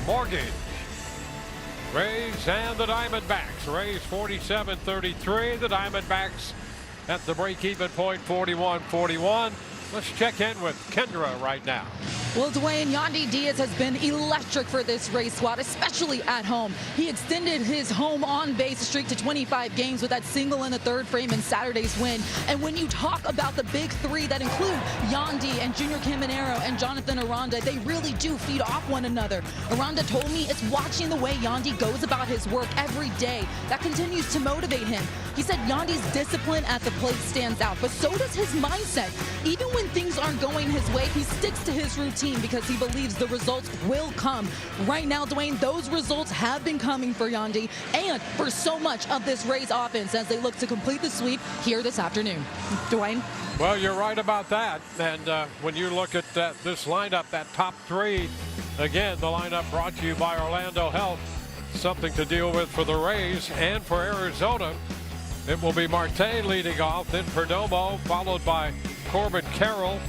Mortgage. Rays and the Diamondbacks. Rays 47-33. The Diamondbacks at the break-even point 41-41. Let's check in with Kendra right now. Well, Dwayne, Yandy Diaz has been electric for this Rays squad, especially at home. He extended his home on-base streak to 25 games with that single in the third frame in Saturday's win. And when you talk about the big three that include Yandy and Junior Caminero and Jonathan Aranda, they really do feed off one another. Aranda told me it's watching the way Yandy goes about his work every day that continues to motivate him. He said Yandy's discipline at the plate stands out, but so does his mindset. Even when things aren't going his way, he sticks to his routine because he believes the results will come. Right now, Dwayne, those results have been coming for Yandy and for so much of this Rays offense as they look to complete the sweep here this afternoon. Dwayne? Well, you're right about that. And when you look at this lineup, that top three, again, the lineup brought to you by Orlando Health. Something to deal with for the Rays and for Arizona. It will be Marte leading off, then Perdomo, followed by Corbin Carroll.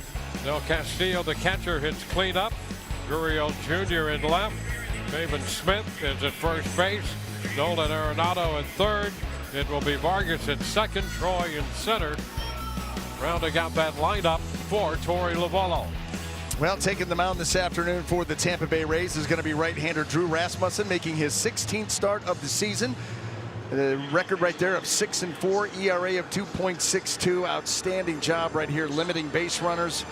Del Castillo, the catcher, hits cleanup. Gurriel Jr. in left. Maven Smith is at first base. Nolan Arenado at third. It will be Vargas at second. Troy in center. Rounding out that lineup for Torey Lovullo. Well, taking the mound this afternoon for the Tampa Bay Rays is going to be right-hander Drew Rasmussen, making his 16th start of the season. The record right there of 6-4, ERA of 2.62. Outstanding job right here, limiting base runners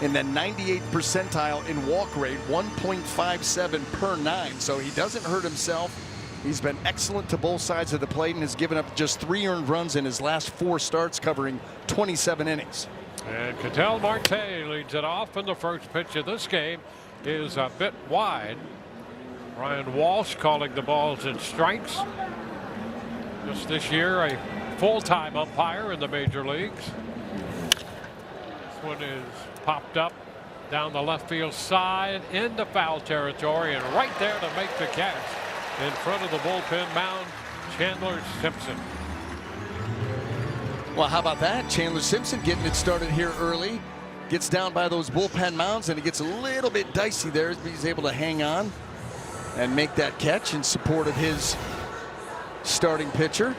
in the 98th percentile in walk rate, 1.57 per 9. So he doesn't hurt himself. He's been excellent to both sides of the plate and has given up just 3 earned runs in his last 4 starts, covering 27 innings. And Ketel Marte leads it off, and the first pitch of this game is a bit wide. Ryan Walsh calling the balls and strikes. Just this year, a full-time umpire in the major leagues. This one is popped up down the left field side into foul territory, and right there to make the catch in front of the bullpen mound, Chandler Simpson. Well, how about that? Chandler Simpson getting it started here early. Gets down by those bullpen mounds, and it gets a little bit dicey there. He's able to hang on and make that catch in support of his starting pitcher.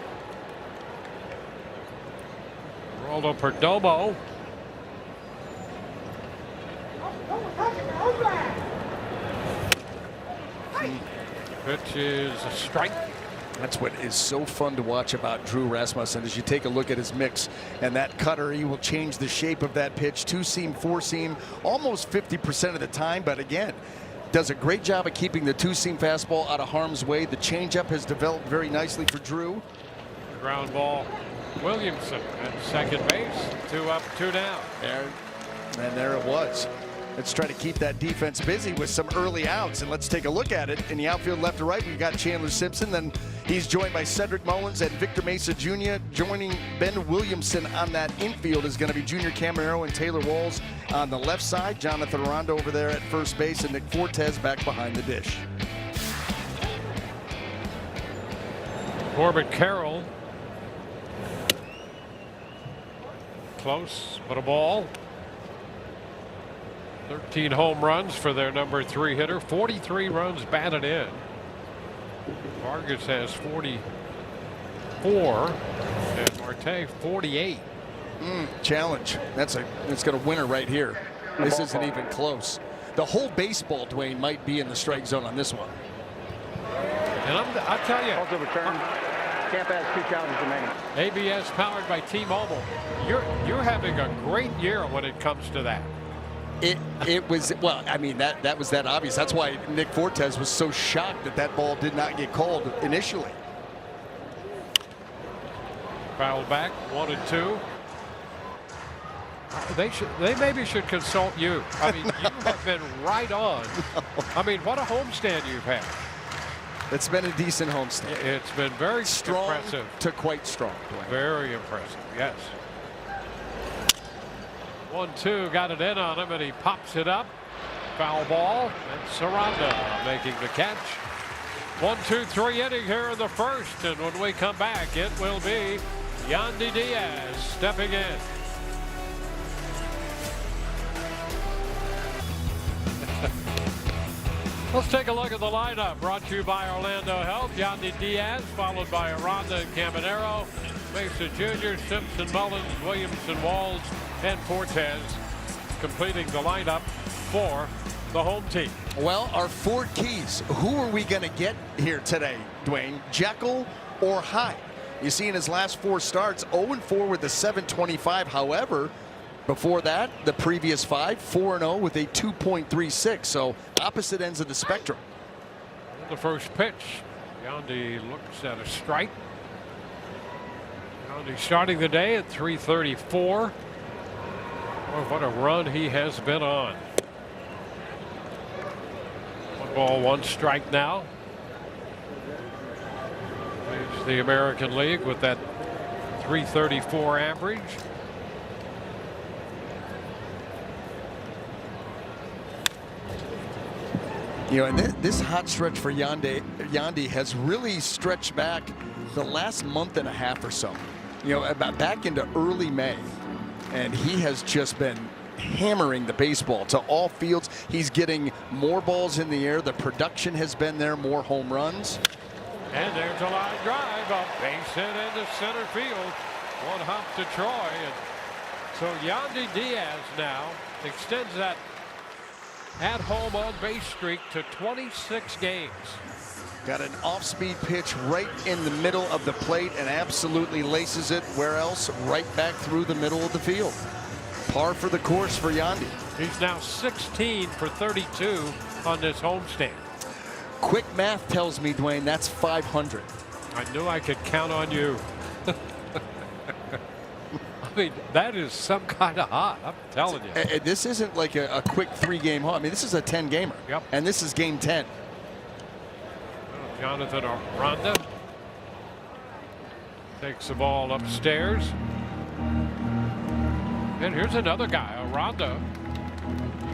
Roldo Perdomo. Pitch is a strike. That's what is so fun to watch about Drew Rasmussen. As you take a look at his mix and that cutter, he will change the shape of that pitch. 2-seam, 4-seam, almost 50% of the time. But again, does a great job of keeping the 2-seam fastball out of harm's way. The changeup has developed very nicely for Drew. Ground ball. Williamson at second base. 2 up, 2 down. There it was. Let's try to keep that defense busy with some early outs, and let's take a look at it. In the outfield left to right, we've got Chandler Simpson. Then he's joined by Cedric Mullins and Victor Mesa Jr. Joining Ben Williamson on that infield is going to be Junior Caminero and Taylor Walls on the left side. Jonathan Aranda over there at first base, and Nick Fortes back behind the dish. Corbin Carroll. Close, but a ball. 13 home runs for their number 3 hitter. 43 runs batted in. Vargas has 44 and Marte 48. Challenge. That's got a winner right here. This isn't even close. The whole baseball, Dwayne, might be in the strike zone on this one. And I'll tell you, Also return. Tampa has 2 challenges remaining. ABS powered by T-Mobile. You're having a great year when it comes to that. It was, well, I mean, that was that obvious. That's why Nick Fortes was so shocked that that ball did not get called initially. Fouled back, 1-2. They maybe should consult you. I mean, you have been right on. I mean, what a homestand you've had. It's been a decent homestand. It's been very strong impressive. To quite strong. Very impressive, yes. 1-2, got it in on him, and he pops it up. Foul ball, and Saranda making the catch. 1-2-3 inning here in the first, and when we come back, it will be Yandy Diaz stepping in. Let's take a look at the lineup. Brought to you by Orlando Health. Yandy Diaz, followed by Aranda and Caminero, Mesa Jr., Simpson, Mullins, Williamson, Walls, and Fortes, completing the lineup for the home team. Well, our 4 keys. Who are we going to get here today, Dwayne? Jekyll or Hyde? You see in his last 4 starts, 0-4 with a 7.25. However, before that, the previous 5, 4-0 with a 2.36. So opposite ends of the spectrum. The first pitch. Yandy looks at a strike. Yandy starting the day at 334. Oh, what a run he has been on. 1 ball, 1 strike now. Leads the American League with that 334 average. You know, and this hot stretch for Yandy has really stretched back the last month and a half or so. You know, about back into early May, and he has just been hammering the baseball to all fields. He's getting more balls in the air. The production has been there, more home runs. And there's a line drive, a base hit into center field. 1 hop to Troy. And so Yandy Diaz now extends that at-home on-base streak to 26 games. Got an off-speed pitch right in the middle of the plate and absolutely laces it. Where else? Right back through the middle of the field. Par for the course for Yandy. He's now 16 for 32 on this homestand. Quick math tells me, Dwayne, that's 500. I knew I could count on you. I mean, that is some kind of hot, I'm telling you. This isn't like a quick 3-game haul. I mean, this is a 10-gamer. Yep. And this is game 10. Jonathan Aranda takes the ball upstairs. And here's another guy, Aranda.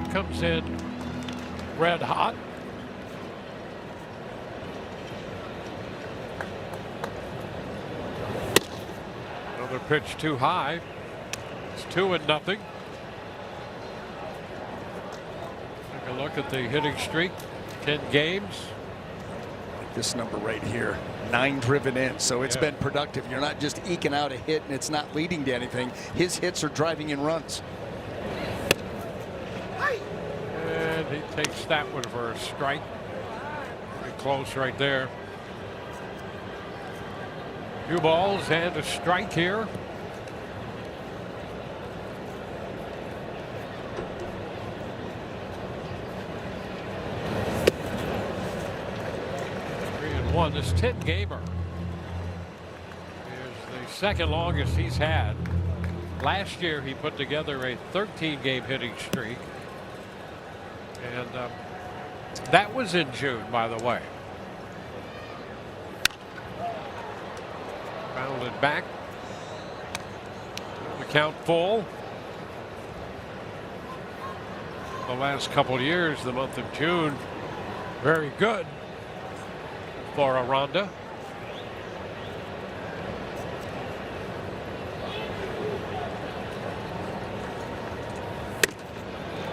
He comes in red hot. Another pitch too high. It's 2-0. Take a look at the hitting streak. 10 games. This number right here, 9 driven in. So it's been productive. You're not just eking out a hit and it's not leading to anything. His hits are driving in runs. And he takes that one for a strike. Pretty close right there. 2 balls and a strike here. This 10-gamer is the second longest he's had. Last year he put together a 13-game hitting streak, and that was in June, by the way. Fouled back. The count full. The last couple of years, the month of June, very good for Aranda.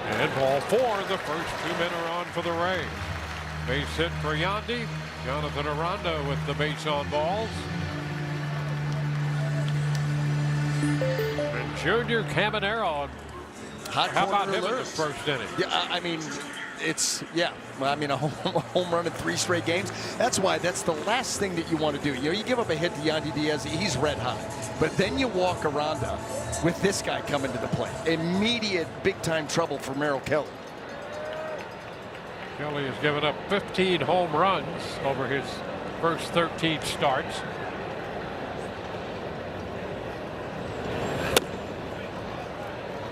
And ball 4, the first 2 men are on for the Rays. Base hit for Yandy. Jonathan Aranda with the base on balls. And Junior Caminero. How about him in the first inning? Yeah, I mean, it's, well, I mean, a home run in 3 straight games. That's why that's the last thing that you want to do. You know, you give up a hit to Yandy Diaz, he's red hot. But then you walk Aranda with this guy coming to the plate. Immediate big-time trouble for Merrill Kelly. Kelly has given up 15 home runs over his first 13 starts.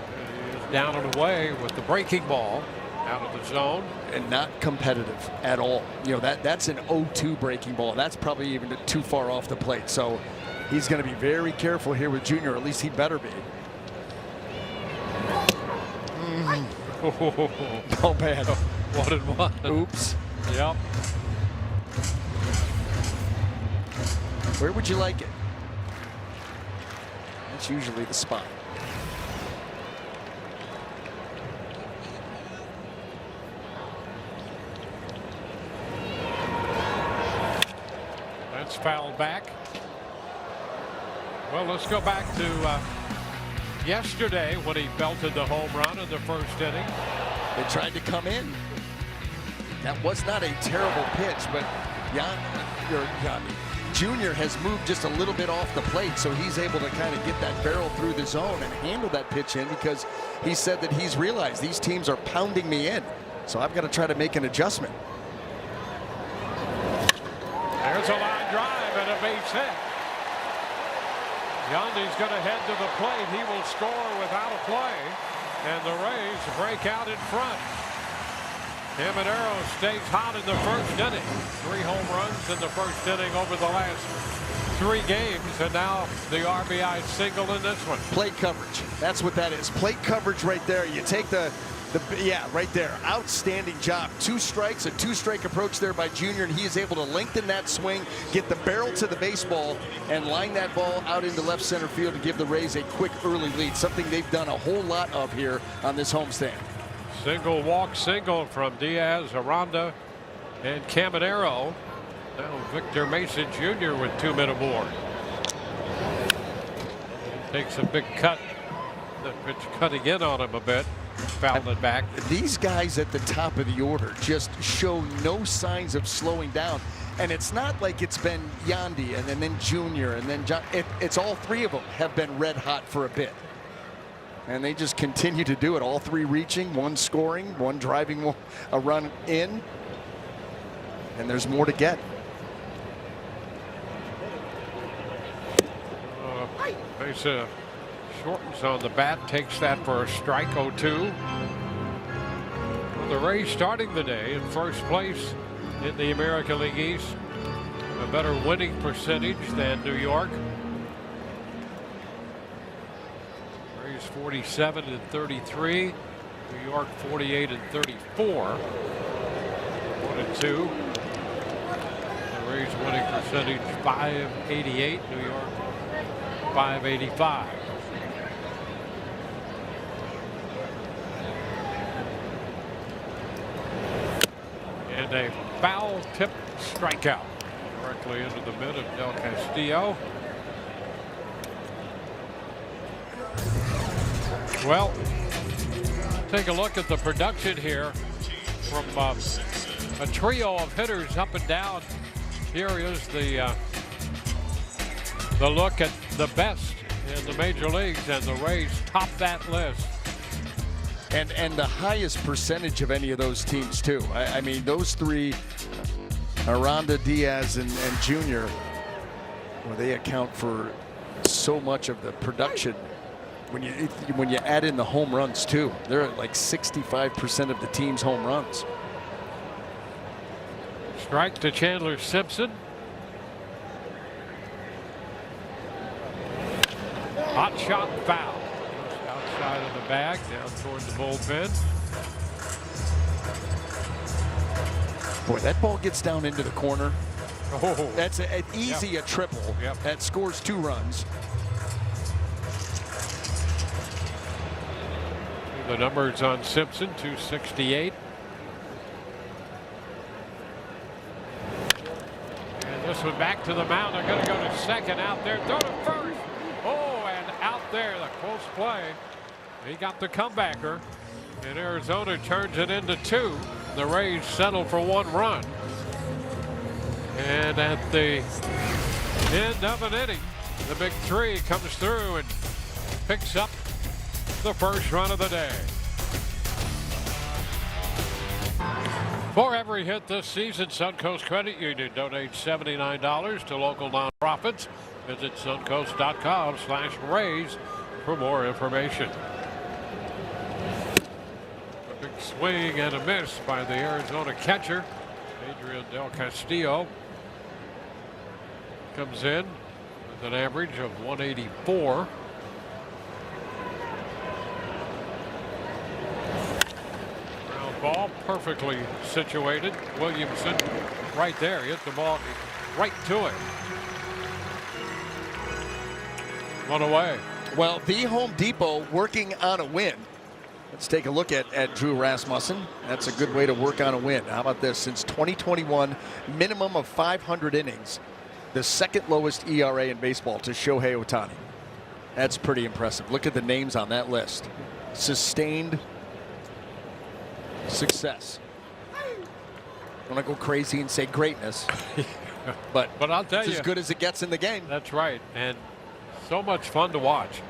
He is down and away with the breaking ball out of the zone. And not competitive at all. You know, that's an 0-2 breaking ball. That's probably even too far off the plate. So he's going to be very careful here with Junior. Or at least he better be. Oh, bad. 1-1. Oops. Yep. Where would you like it? That's usually the spot. It's fouled back. Well, let's go back to yesterday when he belted the home run in the first inning. They tried to come in. That was not a terrible pitch, but Junior has moved just a little bit off the plate, so he's able to kind of get that barrel through the zone and handle that pitch in, because he said that he's realized these teams are pounding me in, so I've got to try to make an adjustment. There's a line drive and a base hit. Yandy's going to head to the plate. He will score without a play, and the Rays break out in front. Caminero stays hot in the first inning. 3 home runs in the first inning over the last 3 games, and now the RBI single in this one. Plate coverage. That's what that is. Plate coverage right there. You take yeah, right there. Outstanding job. 2 strikes, a 2-strike approach there by Junior, and he is able to lengthen that swing, get the barrel to the baseball, and line that ball out into left center field to give the Rays a quick early lead, something they've done a whole lot of here on this homestand. Single walk single from Diaz, Aranda, and Caminero. Now Victor Mason Jr. with 2 men aboard. Takes a big cut. The pitch cutting in on him a bit. Fouled it back. These guys at the top of the order just show no signs of slowing down. And it's not like it's been Yandy and then Junior and then John. It's all 3 of them have been red hot for a bit. And they just continue to do it. All 3 reaching, 1 scoring, 1 driving a run in. And there's more to get. Mesa shortens on the bat, takes that for a strike. 0-2. Well, the Rays starting the day in first place in the American League East. A better winning percentage than New York. Rays 47-33. New York 48-34. 1-2. The Rays winning percentage 588. New York 585. And a foul tip strikeout directly into the mid of Del Castillo. Well, take a look at the production here from a trio of hitters up and down. Here is the look at the best in the major leagues, and the Rays top that list. And the highest percentage of any of those teams too. I mean, those 3, Aranda, Diaz, and Junior, well, they account for so much of the production. When you add in the home runs too, they're at like 65% of the team's home runs. Strike to Chandler Simpson. Hot shot foul. Outside of the bag, down toward the bullpen. Boy, that ball gets down into the corner. Oh, that's an easy a triple. Yep. That scores 2 runs. The numbers on Simpson, 268. And this one back to the mound. They're going to go to second, out there, throw to first. Oh, and out there, the close play. He got the comebacker, and Arizona turns it into 2. The Rays settle for 1 run. And at the end of an inning, the big 3 comes through and picks up the first run of the day. For every hit this season, Suncoast Credit Union donates $79 to local nonprofits. Visit suncoast.com/Rays for more information. A big swing and a miss by the Arizona catcher, Adrian Del Castillo. Comes in with an average of 184. Ground ball perfectly situated. Williamson right there, hit the ball right to it. 1 away. Well, the Home Depot working on a win. Let's take a look at Drew Rasmussen. That's a good way to work on a win. How about this? Since 2021, minimum of 500 innings. the second lowest ERA in baseball to Shohei Ohtani. That's pretty impressive. Look at the names on that list. Sustained success. I want to go crazy and say greatness, but I'll tell it's you, as good as it gets in the game. That's right, and so much fun to watch.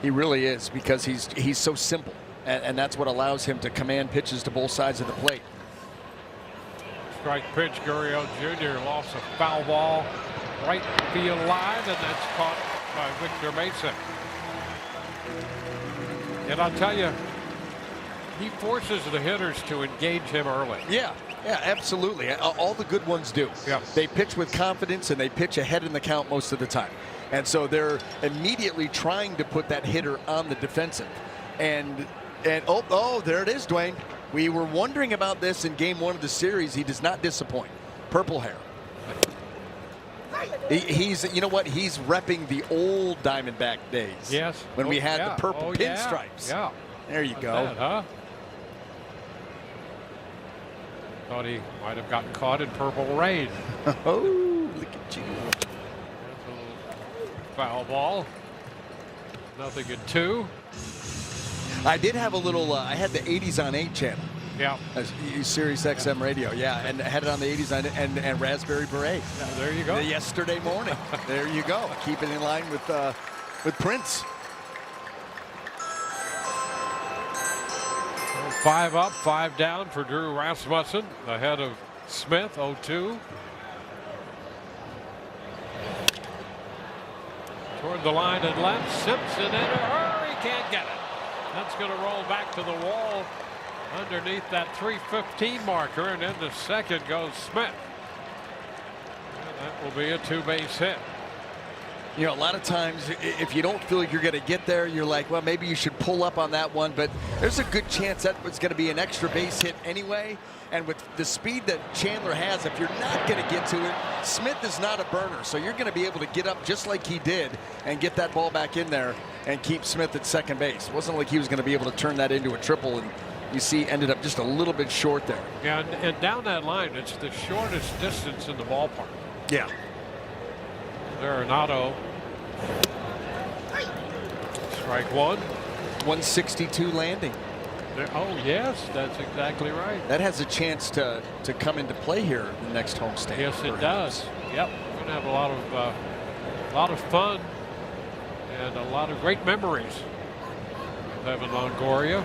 He really is, because he's so simple, and that's what allows him to command pitches to both sides of the plate. Strike pitch, Gurriel Jr. lost a foul ball right field line, and that's caught by Victor Mesa. And I'll tell you, he forces the hitters to engage him early. Yeah, absolutely. All the good ones do. Yeah. They pitch with confidence, and they pitch ahead in the count most of the time. And so they're immediately trying to put that hitter on the defensive. And oh, there it is, Dwayne. We were wondering about this in game 1 of the series. He does not disappoint. Purple hair. He's, you know what? He's repping the old Diamondback days. Yes. When we had the purple yeah. pinstripes. Yeah. There you go. That, huh? Thought he might have gotten caught in purple rain. Oh, look at you. Foul ball. Nothing at 2. I did have a little, I had the 80s on 8 channel. Yeah. Sirius XM radio, yeah, and had it on the 80s and Raspberry Beret. Yeah, there you go. Yesterday morning. There you go. Keep it in line with Prince. 5 up, 5 down for Drew Rasmussen, ahead of Smith, 0-2. Toward the line and left, Simpson in a hurry, can't get it. That's going to roll back to the wall underneath that 315 marker, and into second goes Smith. And that will be a 2-base hit. You know, a lot of times, if you don't feel like you're going to get there, you're like, well, maybe you should pull up on that one. But there's a good chance that was going to be an extra base hit anyway. And with the speed that Chandler has, if you're not going to get to it, Smith is not a burner. So you're going to be able to get up just like he did and get that ball back in there and keep Smith at second base. It wasn't like he was going to be able to turn that into a triple. And you see, ended up just a little bit short there. Yeah, and down that line, it's the shortest distance in the ballpark. Yeah. Arenado. Strike 1. 162 landing. Oh, yes, that's exactly right. That has a chance to come into play here in the next homestand. Yes, it does. Yep, we're going to have a lot of fun and a lot of great memories with Evan Longoria.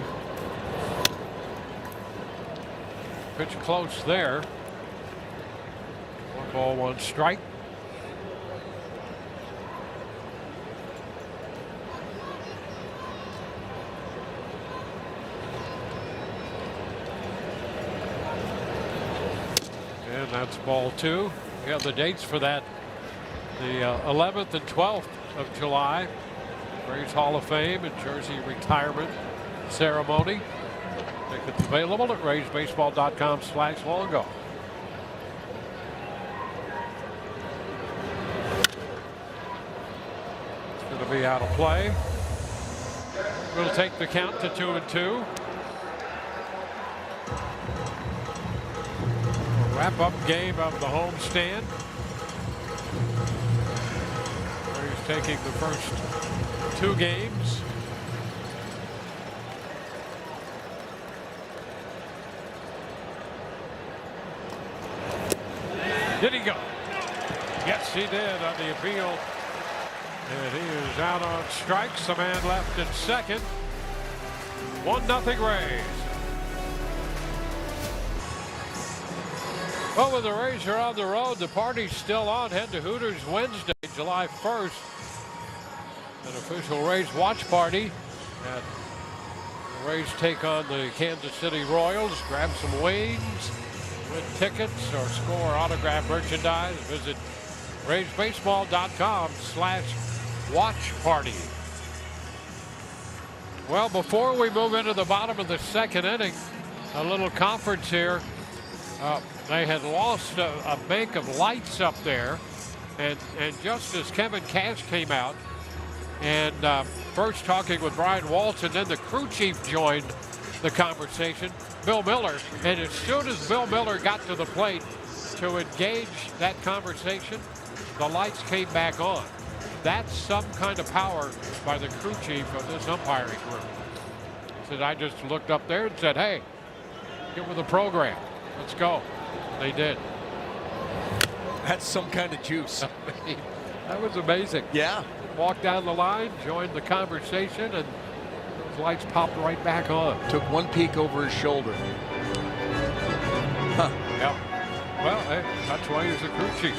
Pitch close there. 1 ball, 1 strike. And that's ball 2. We have the dates for that. The 11th and 12th of July. Rays Hall of Fame and Jersey retirement ceremony. Tickets available at RaysBaseball.com/longo. It's going to be out of play. We'll take the count to 2-2. Wrap-up game of the homestand. He's taking the first 2 games. Did he go? Yes, he did on the appeal. And he is out on strikes. A man left in second. 1-0 Rays. Well, when the Rays are on the road, the party's still on. Head to Hooters Wednesday, July 1st. An official Rays watch party. And the Rays take on the Kansas City Royals. Grab some wings, win tickets, or score autographed merchandise. Visit RaysBaseball.com/watch party. Well, before we move into the bottom of the second inning, a little conference here. They had lost a bank of lights up there, and just as Kevin Cash came out and first talking with Brian Waltz, and then the crew chief joined the conversation, Bill Miller, and as soon as Bill Miller got to the plate to engage that conversation, the lights came back on. That's some kind of power by the crew chief of this umpiring group. He said, I just looked up there and said, hey, get with the program. Let's go. They did. That's some kind of juice. I mean, that was amazing. Yeah. Walked down the line, joined the conversation, and those lights popped right back on. Took one peek over his shoulder. Huh. Yep. Well, hey, that's why he's a crew chief.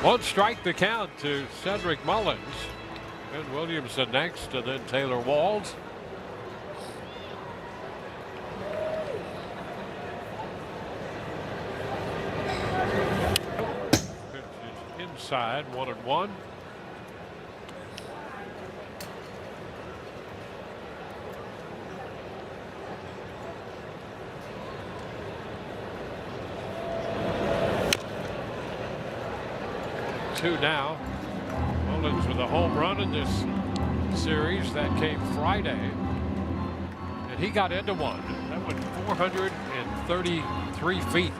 One strike the count to Cedric Mullins. Ben Williamson next, and then Taylor Walls. Pitch is inside, 1-1. Two now. Mullins with a home run in this series that came Friday, and he got into one. That went 433 feet.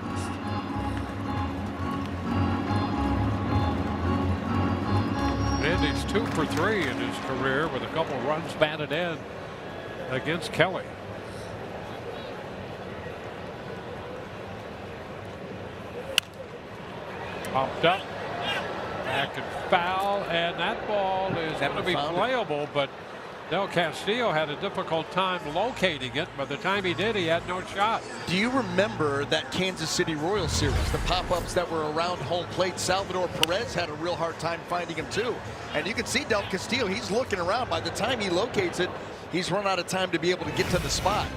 And he's 2 for 3 in his career with a couple runs batted in against Kelly. Popped up. Back and foul, and that ball is going to be playable, but Del Castillo had a difficult time locating it. By the time he did, he had no shot. Do you remember that Kansas City Royals series, the pop-ups that were around home plate? Salvador Perez had a real hard time finding him too. And you can see Del Castillo, he's looking around. By the time he locates it, he's run out of time to be able to get to the spot.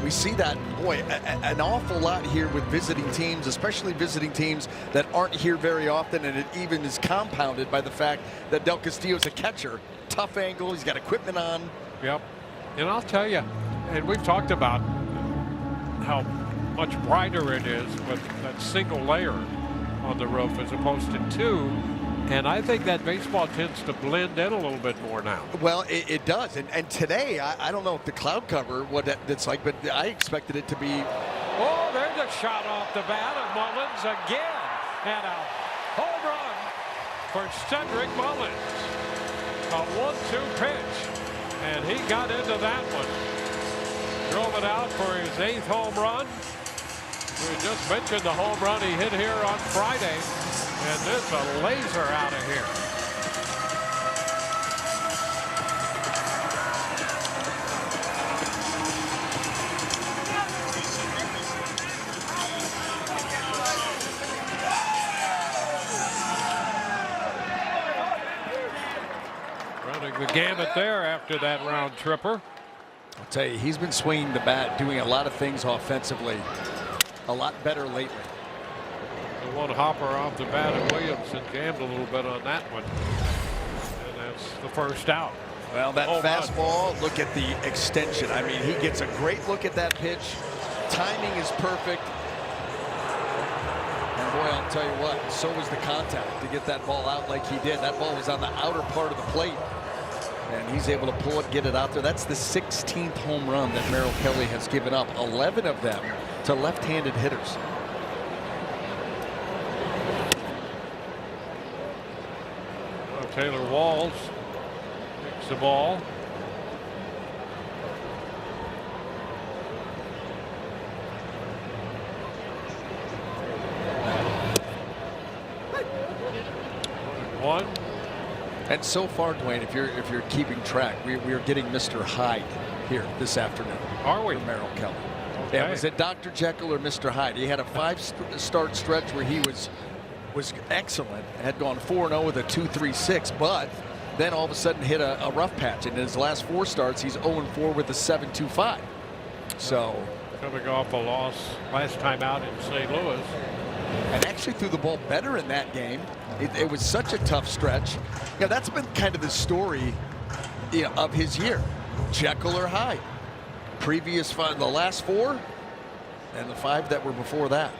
We see that, boy, an awful lot here with visiting teams, especially visiting teams that aren't here very often, and it even is compounded by the fact that Del Castillo's a catcher. Tough angle, he's got equipment on. Yep. And I'll tell you, and we've talked about how much brighter it is with that single layer on the roof as opposed to two. And I think that baseball tends to blend in a little bit more now. Well, it does. And today, I don't know if the cloud cover, what that's like, but I expected it to be. Oh, there's a shot off the bat of Mullins again. And a home run for Cedric Mullins. A 1-2 pitch. And he got into that one. Drove it out for his 8th home run. We just mentioned the home run he hit here on Friday. And this a laser out of here. Running the gamut there after that round tripper. I'll tell you, he's been swinging the bat, doing a lot of things offensively. A lot better lately. The one hopper off the bat of Williamson jammed a little bit on that one. And that's the first out. Well, that fastball, look at the extension. I mean, he gets a great look at that pitch. Timing is perfect. And boy, I'll tell you what, so was the contact to get that ball out like he did. That ball was on the outer part of the plate. And he's able to pull it, get it out there. That's the 16th home run that Merrill Kelly has given up. 11 of them to left-handed hitters. Taylor Walls takes the ball. One. And so far, Dwayne, if you're keeping track, we are getting Mr. Hyde here this afternoon. Are we? Merrill Kelly. Okay. Yeah, was it Dr. Jekyll or Mr. Hyde? He had a 5-start stretch where he was excellent, had gone 4-0 with a 2.36, but then all of a sudden hit a rough patch. And in his last 4 starts, he's 0-4 with a 7.25. So coming off a loss last time out in St. Louis. And actually threw the ball better in that game. It was such a tough stretch. You know, that's been kind of the story, you know, of his year. Jekyll or Hyde. Previous 5, the last 4, and the 5 that were before that.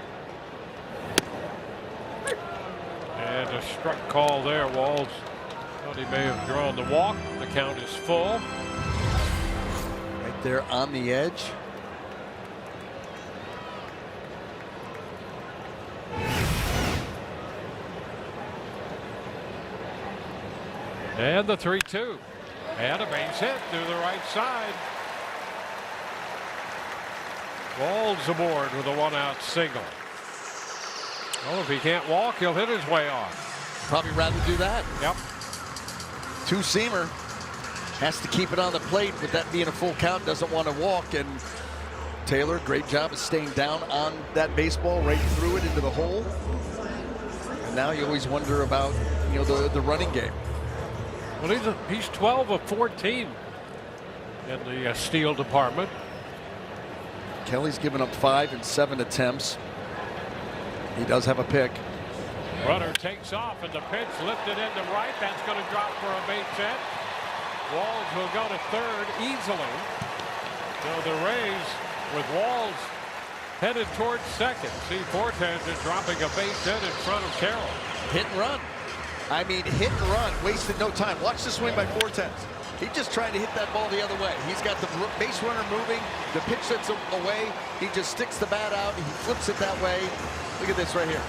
And a struck call there. Walls thought he may have drawn the walk. The count is full. Right there on the edge. And the 3-2. And a base hit through the right side. Walls aboard with a 1-out single. Well, if he can't walk, he'll hit his way on. Probably rather do that. Yep. Two-seamer. Has to keep it on the plate, with that being a full count, doesn't want to walk. And Taylor, great job of staying down on that baseball, right through it into the hole. And now you always wonder about, the running game. Well, he's 12 of 14 in the steal department. Kelly's given up 5 in 7 attempts. He does have a pick. Runner takes off, and the pitch lifted into right. That's going to drop for a base hit. Walls will go to third easily. So the Rays, with Walls headed towards second. See, Fortes is dropping a base hit in front of Carroll. Hit and run. I mean, hit and run. Wasted no time. Watch the swing by Fortes. He's just trying to hit that ball the other way. He's got the base runner moving. The pitch that's away. He just sticks the bat out. He flips it that way. Look at this right here.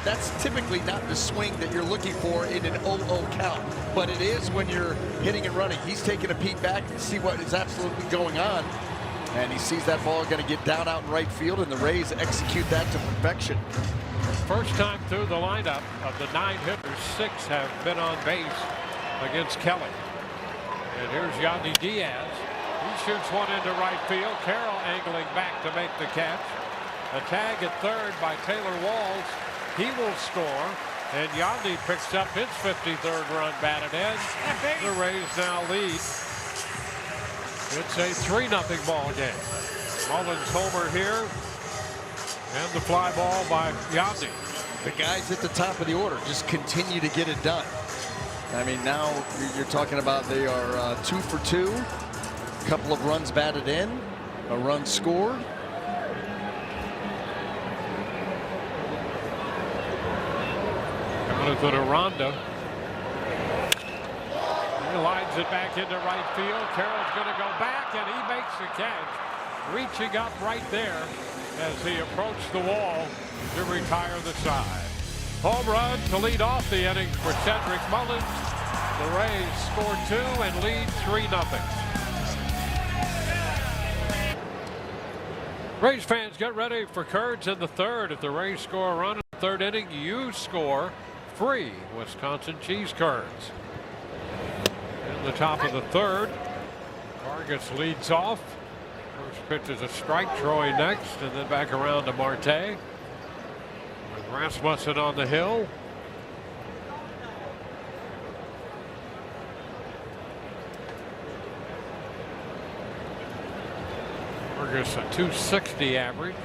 That's typically not the swing that you're looking for in an 0-0 count, but it is when you're hitting and running. He's taking a peek back to see what is absolutely going on, and he sees that ball going to get down out in right field, and the Rays execute that to perfection. First time through the lineup of the 9 hitters, 6 have been on base against Kelly. And here's Yandy Diaz. He shoots one into right field. Carroll angling back to make the catch. A tag at third by Taylor Walls. He will score, and Yandy picks up his 53rd run batted in. The Rays now lead. It's a 3-0 ball game. Mullins homer here, and the fly ball by Yandy. The guys at the top of the order just continue to get it done. I mean, now you're talking about they are 2 for 2. A couple of runs batted in, a run scored. To Ronda. He lines it back into right field. Carroll's going to go back, and he makes the catch, reaching up right there as he approached the wall to retire the side. Home run to lead off the innings for Cedric Mullins. The Rays score 2 and lead 3-0. Rays fans, get ready for Kurds in the third. If the Rays score a run in the third inning, you score free Wisconsin cheese curds. In the top of the third, Vargas leads off. First pitch is a strike. Troy next, and then back around to Marte with Rasmussen on the hill. Vargas a 260 average.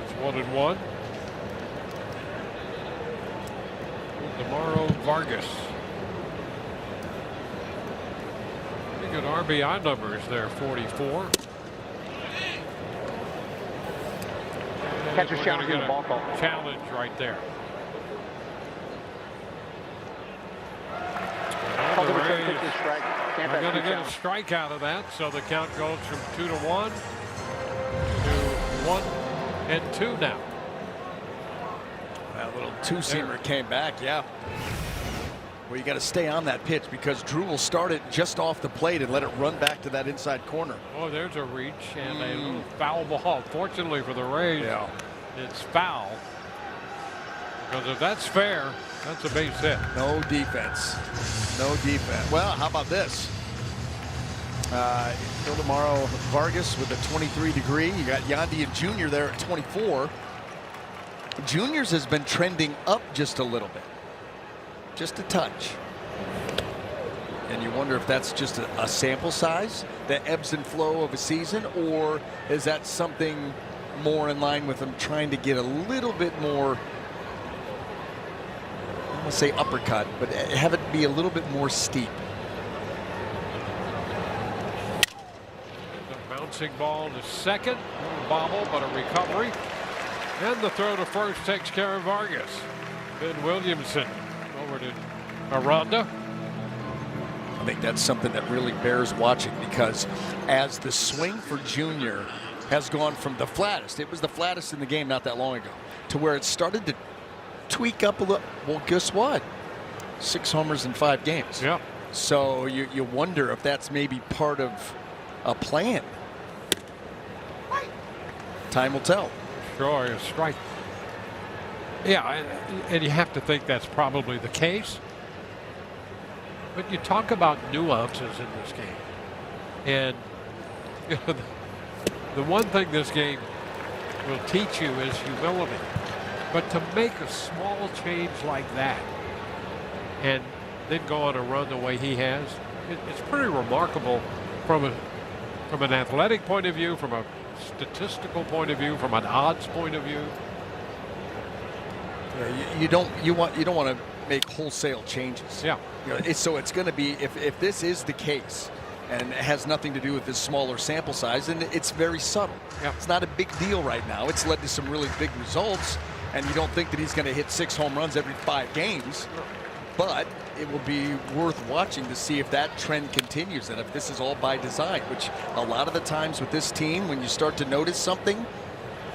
It's 1-1. Tomorrow, Vargas. Pretty good RBI numbers there, 44. Catcher's challenge in the ball call. Challenge right there. Called The a return Rays pitch and strike. Tampa are going to has 2 get a counts. strike out of that, so the count goes from 2-1 to 1-2 now. That little two-seamer came back, yeah. Well, you got to stay on that pitch because Drew will start it just off the plate and let it run back to that inside corner. Oh, there's a reach and a little foul ball. Fortunately for the Rays, it's foul. Because if that's fair, that's a base hit. No defense. No defense. Well, how about this? Till tomorrow, Vargas with a 23 degree. You got Yandy and Junior there at 24. Junior's has been trending up just a little bit. Just a touch. And you wonder if that's just a sample size, the ebbs and flow of a season, or is that something more in line with him trying to get a little bit more, I don't want to say uppercut, but have it be a little bit more steep. The bouncing ball to second. Bobble, but a recovery. And the throw to first takes care of Vargas. Ben Williamson over to Aranda. I think that's something that really bears watching because as the swing for Junior has gone from the flattest. It was the flattest in the game not that long ago, to where it started to tweak up a little. Well, guess what? 6 homers in 5 games. Yeah. So you wonder if that's maybe part of a plan. Time will tell. Sure, a strike. Yeah, and you have to think that's probably the case. But you talk about nuances in this game. And you know, the one thing this game will teach you is humility. But to make a small change like that and then go on a run the way he has, it's pretty remarkable from an athletic point of view, from a statistical point of view, from an odds point of view. Yeah, you don't want to make wholesale changes. Yeah. You know, so it's going to be, if this is the case and it has nothing to do with this smaller sample size, and it's very subtle. Yeah. It's not a big deal right now. It's led to some really big results, and you don't think that he's going to hit 6 home runs every 5 games, but it will be worth watching to see if that trend continues and if this is all by design, which a lot of the times with this team, when you start to notice something,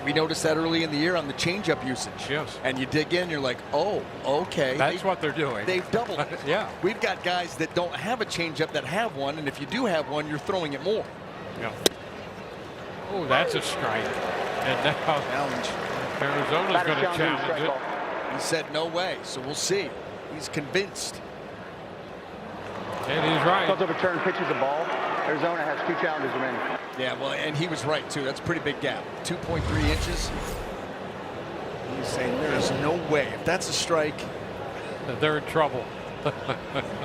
we noticed that early in the year on the changeup usage. Yes. And you dig in, you're like, oh, okay. That's what they're doing. They've doubled it. Yeah. We've got guys that don't have a changeup that have one, and if you do have one, you're throwing it more. Yeah. Oh, that's a strike. And now Challenge. Arizona's going to challenge it. He said no way, so we'll see. He's convinced. And he's right. Calls overturned, pitches the ball. Arizona has 2 challenges remaining. Yeah, well, and he was right, too. That's a pretty big gap. 2.3 inches. He's saying there is no way. If that's a strike, They're in trouble.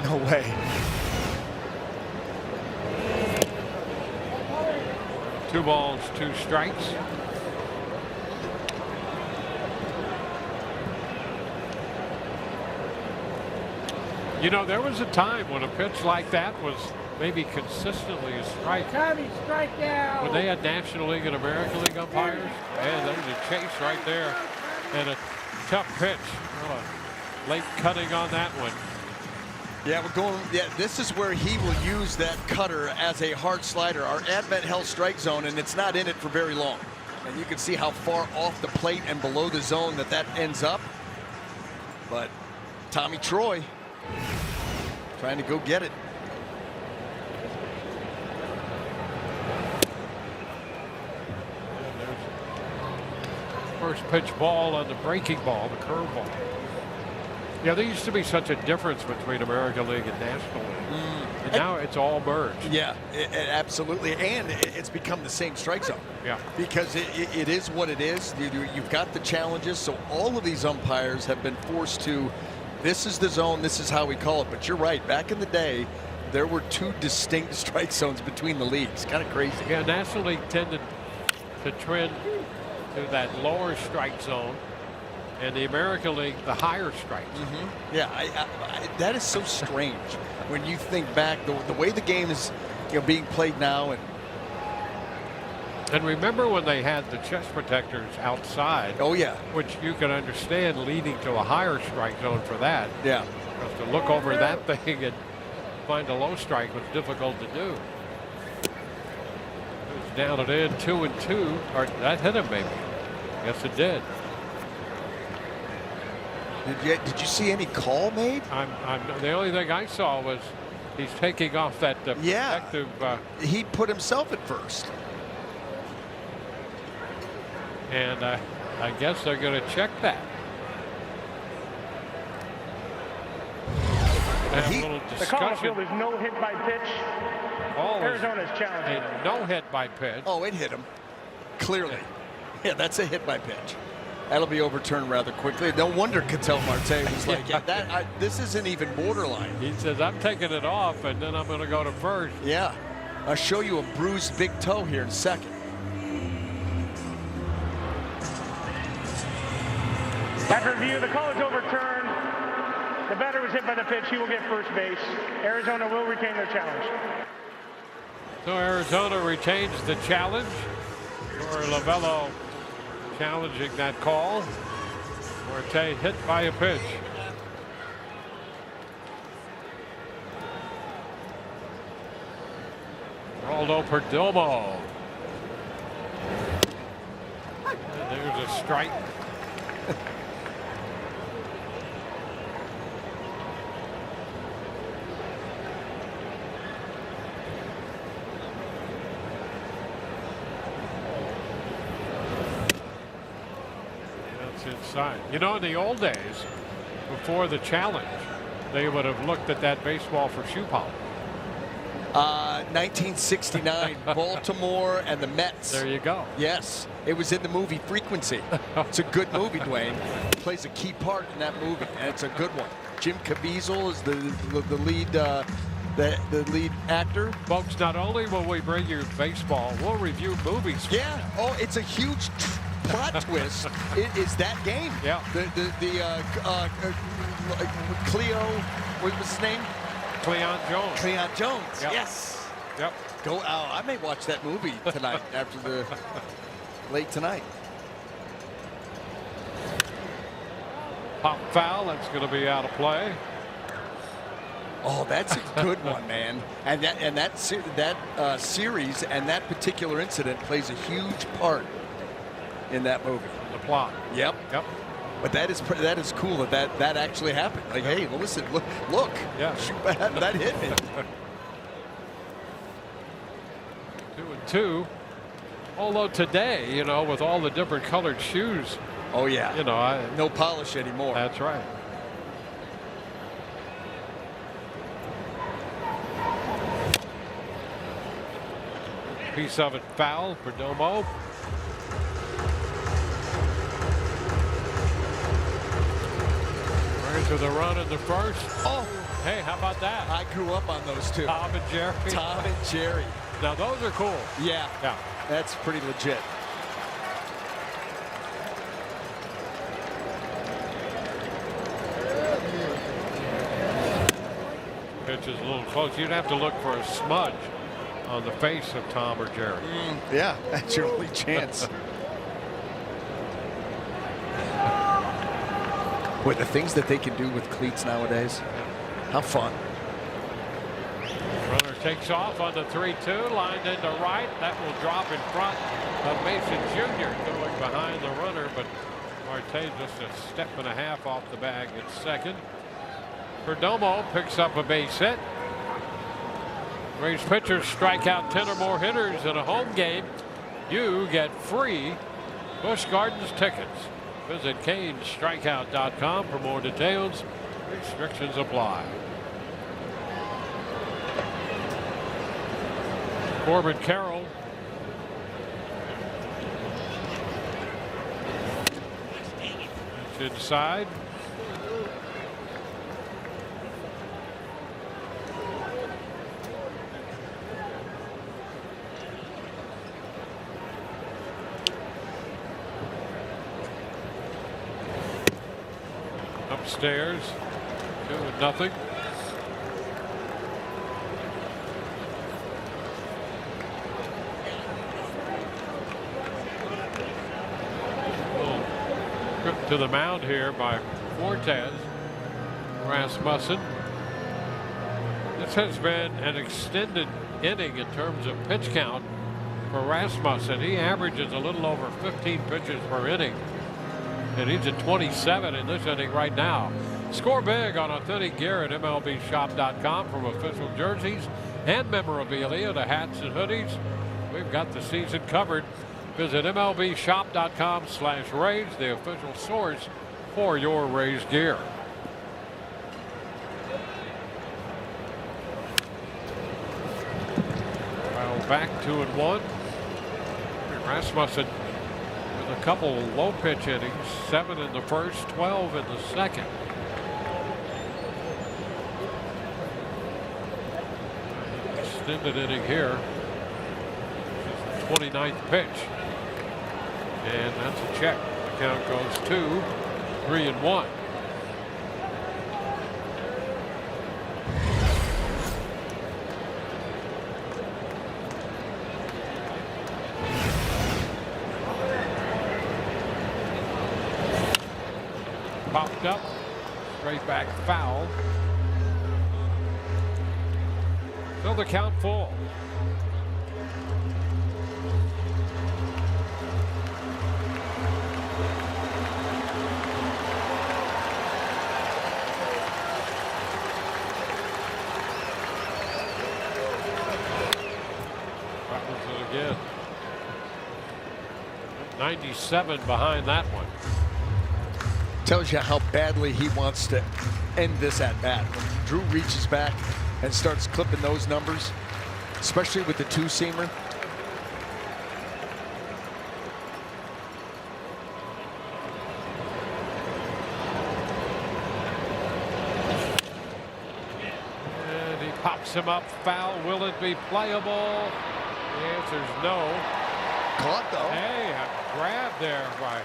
no way. Two balls, 2 strikes. You know, there was a time when a pitch like that was maybe consistently a strike. Strike down. When they had National League and American League umpires, man, there was a chase right there and a tough pitch. Oh, late cutting on that one. Yeah, we're going. Yeah, this is where he will use that cutter as a hard slider. Our advent hell strike zone, and it's not in it for very long. And you can see how far off the plate and below the zone that ends up. But Tommy Troy trying to go get it. First pitch ball on the breaking ball, the curveball. Yeah, there used to be such a difference between American League and National League. And now it's all merged. Yeah, absolutely. And it's become the same strike zone. Yeah. Because it is what it is. You've got the challenges. So all of these umpires have been forced to, this is the zone, this is how we call it. But you're right. Back in the day, there were 2 distinct strike zones between the leagues. Kind of crazy. Yeah, National League tended to trend to that lower strike zone, and the American League, the higher strike zone. Yeah, that is so strange when you think back the way the game is, being played now. And remember when they had the chest protectors outside? Oh yeah, which you can understand leading to a higher strike zone for that. Yeah. Because to look over that thing and find a low strike was difficult to do. It was down and in, 2-2. Or that hit him maybe. Yes, it did. Did you see any call made? The only thing I saw was he's taking off that protective. He put himself at first. And I guess they're going to check that. Have a little The call on the discussion. field is no hit by pitch. Arizona's challenging. A no hit by pitch. Oh, it hit him. Clearly. Yeah, that's a hit by pitch. That'll be overturned rather quickly. No wonder Ketel Marte was like, this isn't even borderline. He says, I'm taking it off, and then I'm going to go to first. Yeah. I'll show you a bruised big toe here in a second. After review, the call is overturned. The batter was hit by the pitch. He will get first base. Arizona will retain their challenge. So Arizona retains the challenge. Or Lavello challenging that call. Marte hit by a pitch. Geraldo Perdomo There's a strike. That's inside. You know, in the old days, before the challenge, they would have looked at that baseball for shoe polish. 1969, Baltimore and the Mets. There you go. Yes, it was in the movie Frequency. It's a good movie, Dwayne. Plays a key part in that movie, and it's a good one. Jim Caviezel is the lead the lead actor. Folks, not only will we bring you baseball, we'll review movies. Yeah. Oh, it's a huge plot twist. It is that game. Yeah. Cleo, what was his name? Cleon Jones. Cleon Jones. Yep. Yes. Yep. Go out. I may watch that movie tonight after the late tonight. Pop foul. That's going to be out of play. Oh, that's a good one, man. And that series and that particular incident plays a huge part in that movie. The plot. Yep. Yep. But that is cool that actually happened. Like, hey, listen, look. Yeah. Shoot, that hit me. 2-2. Although today, you know, with all the different colored shoes. Oh yeah. You know, no polish anymore. That's right. Piece of it foul for Domo. To the run in the first. Oh, hey, how about that? I grew up on those two. Tom and Jerry. Tom and Jerry. Now those are cool. Yeah. Yeah. That's pretty legit. Pitch is a little close. You'd have to look for a smudge on the face of Tom or Jerry. Yeah, that's your only chance. Boy, the things that they can do with cleats nowadays. How fun. Runner takes off on the 3-2, lined into right. That will drop in front of Mason Jr. going behind the runner, but Marte just a step and a half off the bag at second. Perdomo picks up a base hit. Rays pitchers strike out 10 or more hitters in a home game. You get free Busch Gardens tickets. Visit CaneStrikeout.com for more details. Restrictions apply. Corbin Carroll. It's inside. Upstairs, 2-0. Trip to the mound here by Fortes. Rasmussen. This has been an extended inning in terms of pitch count for Rasmussen. He averages a little over 15 pitches per inning. And he's at 27 in this inning right now. Score big on authentic gear at MLBshop.com, from official jerseys and memorabilia to hats and hoodies. We've got the season covered. Visit MLBshop.com/Rays, the official source for your Rays gear. Well, back 2-1. Rasmussen with a couple low pitch innings, 7 in the first, 12 in the second. Extended inning here. 29th pitch. And that's a check. The count goes 2-3-1. Popped up, straight back foul. So the count full. again. 97 behind that one. Tells you how badly he wants to end this at bat. When Drew reaches back and starts clipping those numbers, especially with the two-seamer. And he pops him up. Foul. Will it be playable? The answer's no. Caught though. Hey, a grab there by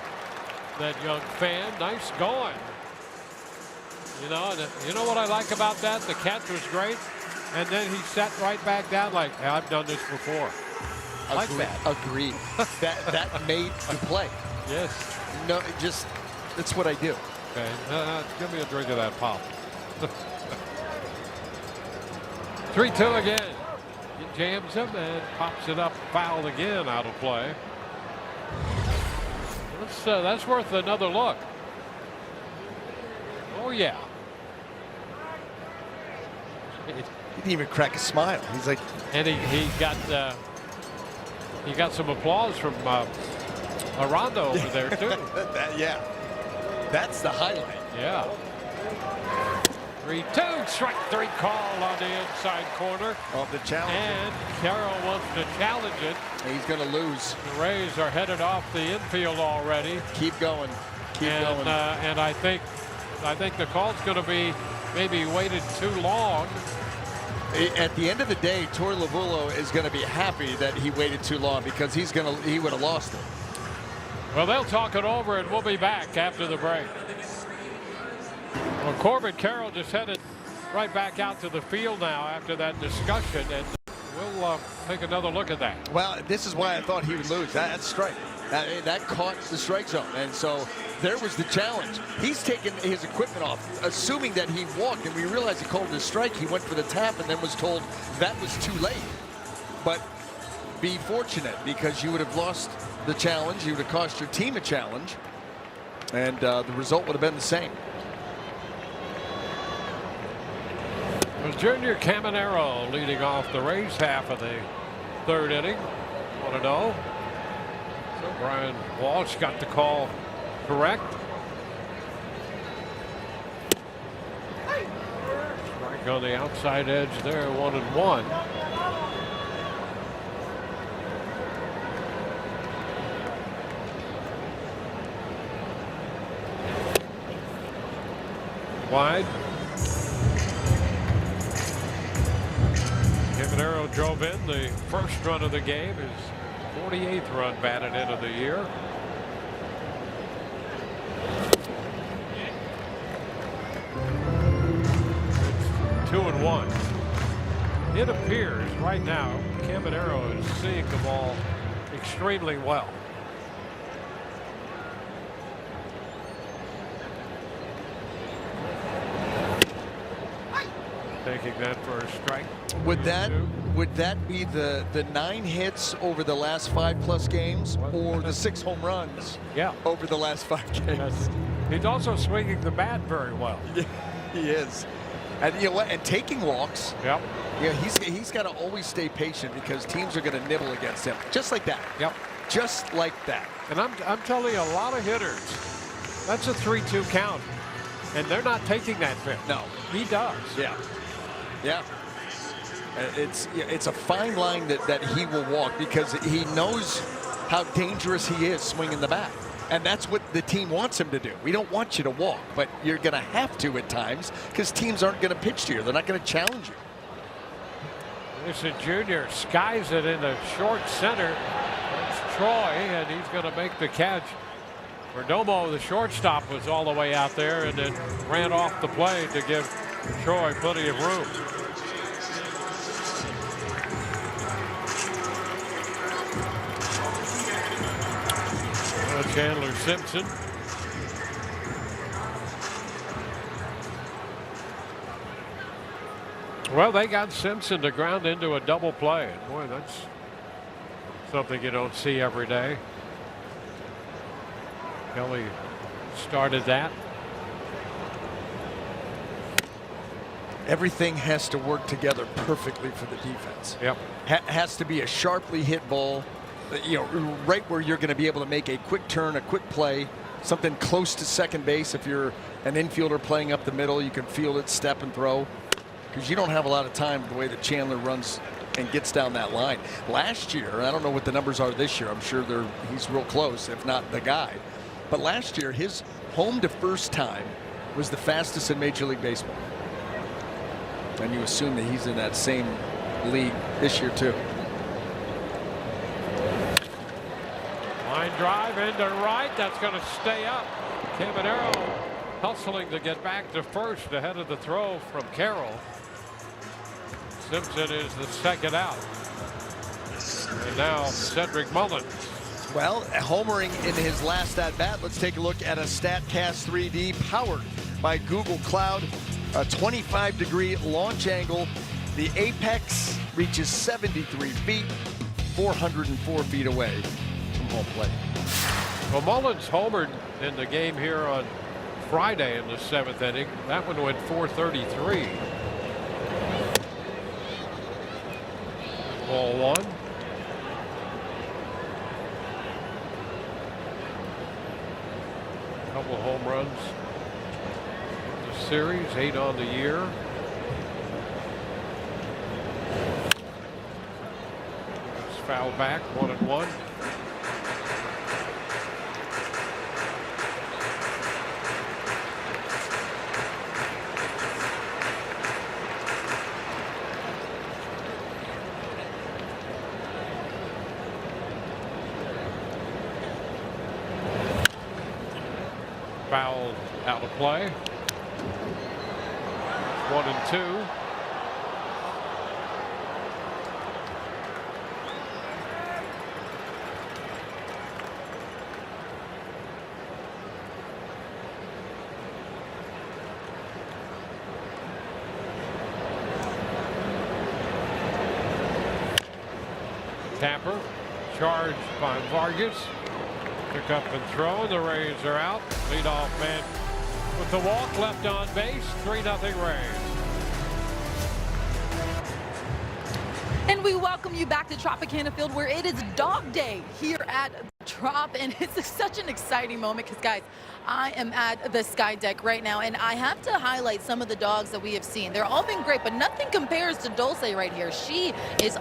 that young fan. Nice going. You know, and you know what I like about that? The catch was great, and then he sat right back down like, hey, I've done this before. Like that. Agreed. that made the play. Yes. No, that's what I do. Okay. Give me a drink of that pop. 3-2 again. He jams him and pops it up. Fouled again, out of play. That's worth another look. Oh yeah. He didn't even crack a smile. He's like, and he got some applause from Arando over there too. Yeah, that's the highlight. Yeah. 3-2, strike three call on the inside corner. Of the challenge. And Carroll wants to challenge it. He's going to lose. The Rays are headed off the infield already. Keep going. Keep going. And I think the call's going to be maybe waited too long. At the end of the day, Torey Lovullo is going to be happy that he waited too long because he would have lost it. Well, they'll talk it over, and we'll be back after the break. Well, Corbin Carroll just headed right back out to the field now after that discussion, and we'll take another look at that. Well, this is why I thought he would lose. That's strike. That caught the strike zone, and so there was the challenge. He's taken his equipment off, assuming that he walked, and we realized he called the strike. He went for the tap and then was told that was too late. But be fortunate, because you would have lost the challenge. You would have cost your team a challenge, and the result would have been the same. Junior Caminero leading off the Rays half of the third inning. 1-0. So Brian Walsh got the call correct. Strike on the outside edge there, 1-1. Wide. Caminero drove in the first run of the game, his 48th run batted in of the year. It's 2-1. It appears right now Caminero is seeing the ball extremely well. Taking that for a strike. Would that be the 9 hits over the last 5+ games, or the 6 home runs? Yeah. Over the last 5 games. He's also swinging the bat very well. Yeah, he is. And you know what? And taking walks. Yep. Yeah, he's got to always stay patient, because teams are going to nibble against him. Just like that. Yep. Just like that. And I'm telling you, a lot of hitters, that's a 3-2 count, and they're not taking that pitch. No. He does. Yeah. Yeah. It's a fine line that he will walk, because he knows how dangerous he is swinging the bat. And that's what the team wants him to do. We don't want you to walk, but you're going to have to at times, because teams aren't going to pitch to you. They're not going to challenge you. This is Junior, skies it in the short center. That's Troy, and he's going to make the catch. Perdomo, the shortstop, was all the way out there and then ran off the play to give Troy plenty of room. Chandler Simpson. Well, they got Simpson to ground into a double play. And boy, that's something you don't see every day. Kelly started that. Everything has to work together perfectly for the defense. Yep. Has to be a sharply hit ball, right where you're going to be able to make a quick turn, a quick play, something close to second base. If you're an infielder playing up the middle, you can field it, step and throw, because you don't have a lot of time the way that Chandler runs and gets down that line. Last year, I don't know what the numbers are this year. I'm sure he's real close, if not the guy. But last year, his home to first time was the fastest in Major League Baseball. And you assume that he's in that same league this year too. Line drive into right. That's going to stay up. Caminero hustling to get back to first ahead of the throw from Carroll. Simpson is the second out. And now Cedric Mullins. Well, homering in his last at bat. Let's take a look at a StatCast 3D powered by Google Cloud. A 25-degree launch angle. The apex reaches 73 feet, 404 feet away from home plate. Well, Mullins homered in the game here on Friday in the 7th inning. That one went 433. Ball one. Couple home runs. The series, 8 on the year. It's foul back, 1-1. Foul out of play. 1-2. Tampa charged by Vargas. Pick up and throw, and the Rays are out. Leadoff man with the walk, left on base. 3-0 Rays. And we welcome you back to Tropicana Field, where it is Dog Day here at Trop, and it's such an exciting moment because, guys, I am at the Sky Deck right now, and I have to highlight some of the dogs that we have seen. They're all been great, but nothing compares to Dulce right here. She is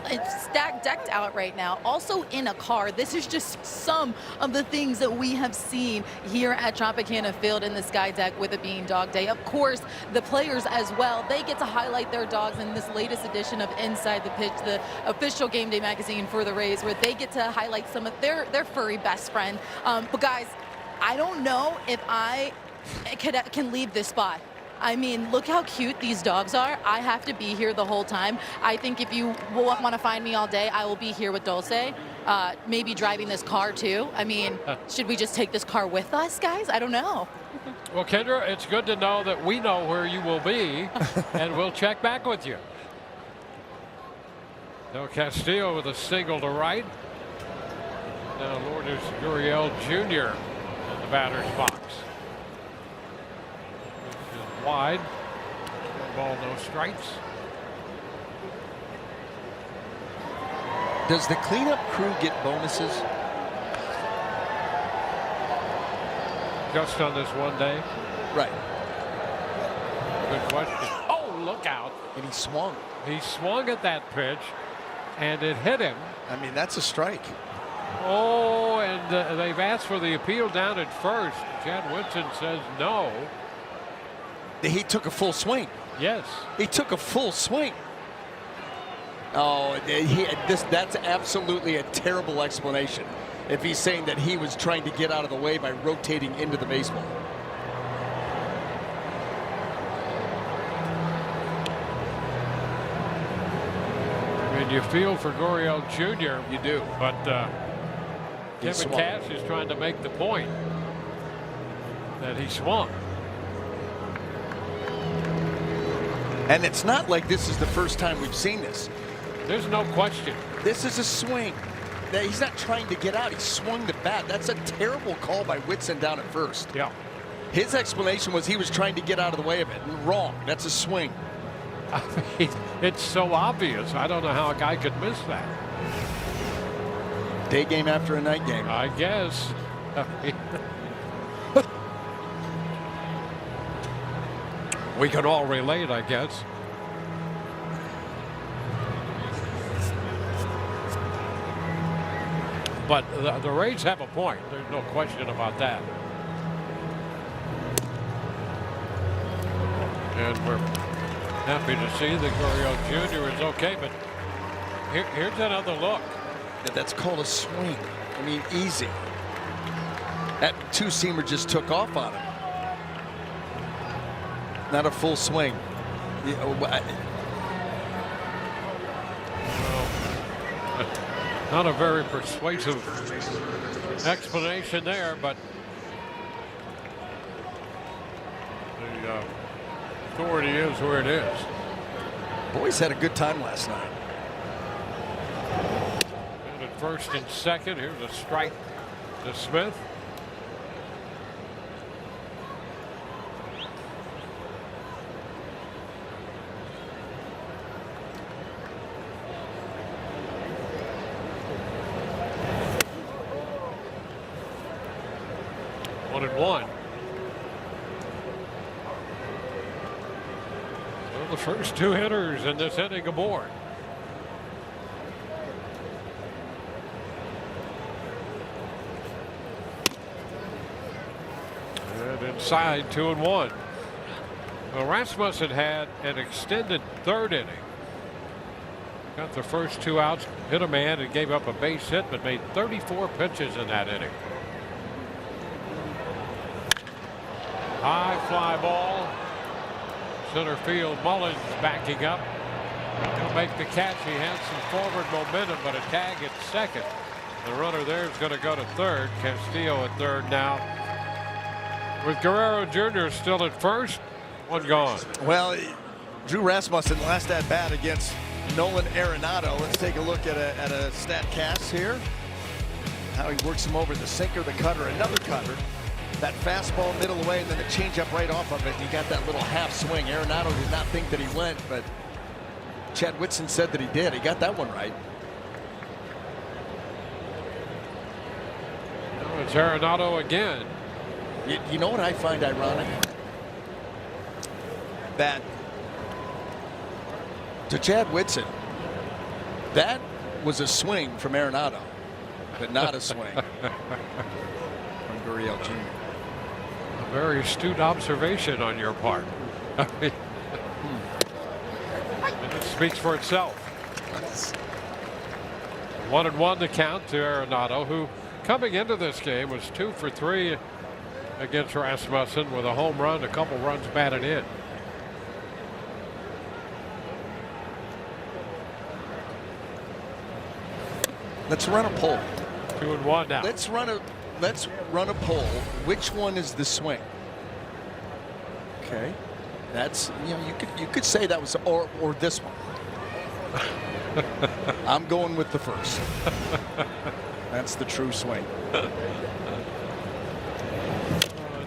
decked out right now, also in a car. This is just some of the things that we have seen here at Tropicana Field in the Sky Deck with it being Dog Day. Of course, the players as well, they get to highlight their dogs in this latest edition of Inside the Pitch, the official game day magazine for the Rays, where they get to highlight some of their furry best friend. But guys, I don't know if I can leave this spot. I mean, look how cute these dogs are. I have to be here the whole time. I think if you want to find me all day, I will be here with Dulce. Maybe driving this car too. I mean, should we just take this car with us, guys? I don't know. Well, Kendra, it's good to know that we know where you will be, and we'll check back with you. Now Castillo with a single to right. Now Lourdes Gurriel Jr. in the batter's box. This is wide. No ball, no strikes. Does the cleanup crew get bonuses? Just on this one day? Right. Good question. Oh, look out. And he swung. He swung at that pitch, and it hit him. I mean, that's a strike. Oh, and they've asked for the appeal down at first. Chad Woodson says no. He took a full swing. Yes. He took a full swing. Oh, that's absolutely a terrible explanation if he's saying that he was trying to get out of the way by rotating into the baseball. I mean, you feel for Gurriel Jr. You do. But Kevin Cash is trying to make the point that he swung. And it's not like this is the first time we've seen this. There's no question. This is a swing. He's not trying to get out. He swung the bat. That's a terrible call by Whitson down at first. Yeah. His explanation was he was trying to get out of the way of it. Wrong. That's a swing. I mean, it's so obvious. I don't know how a guy could miss that. Day game after a night game. I guess. We can all relate, I guess. But the Rays have a point. There's no question about that. And we're happy to see that Gurriel Jr. is okay. But here's another look. That's called a swing. I mean, easy. That two-seamer just took off on him. Not a full swing. Not a very persuasive explanation there, but the authority is where it is. Boys had a good time last night. And at first and second, here's a strike to Smith. One. So the first two hitters in this inning aboard. And inside 2-1. Well, Rasmussen had an extended third inning. Got the first two outs, hit a man, and gave up a base hit, but made 34 pitches in that inning. High fly ball. Center field. Mullins backing up. He'll make the catch. He has some forward momentum, but a tag at second. The runner there is going to go to third. Castillo at third now. With Guerrero Jr. still at first. One gone. Well, Drew Rasmussen last at bat against Nolan Arenado. Let's take a look at a stat cast here. How he works him over the sinker, the cutter, another cutter. That fastball middle away, and then the changeup right off of it. He got that little half swing. Arenado did not think that he went, but Chad Whitson said that he did. He got that one right. Now it's Arenado again. You know what I find ironic? That to Chad Whitson, that was a swing from Arenado, but not a swing from Gurriel Jr. A very astute observation on your part. And it speaks for itself. 1-1 the count to Arenado, who coming into this game was 2 for 3 against Rasmussen with a home run, a couple runs batted in. Let's run a poll. 2-1 now. Let's run a poll. Which one is the swing? Okay, that's, you know, you could say that was or this one. I'm going with the first. That's the true swing.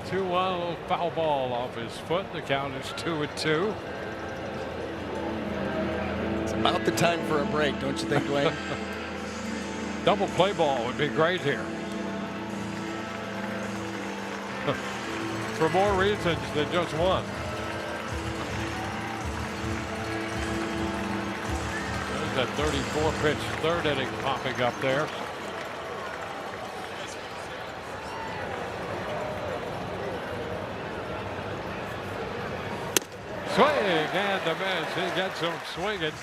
2-1, a little foul ball off his foot. The count is 2-2. It's about the time for a break, don't you think, Dwayne? Double play ball would be great here. For more reasons than just one. There's that 34 pitch third inning popping up there. Swing and the miss. He gets him swinging.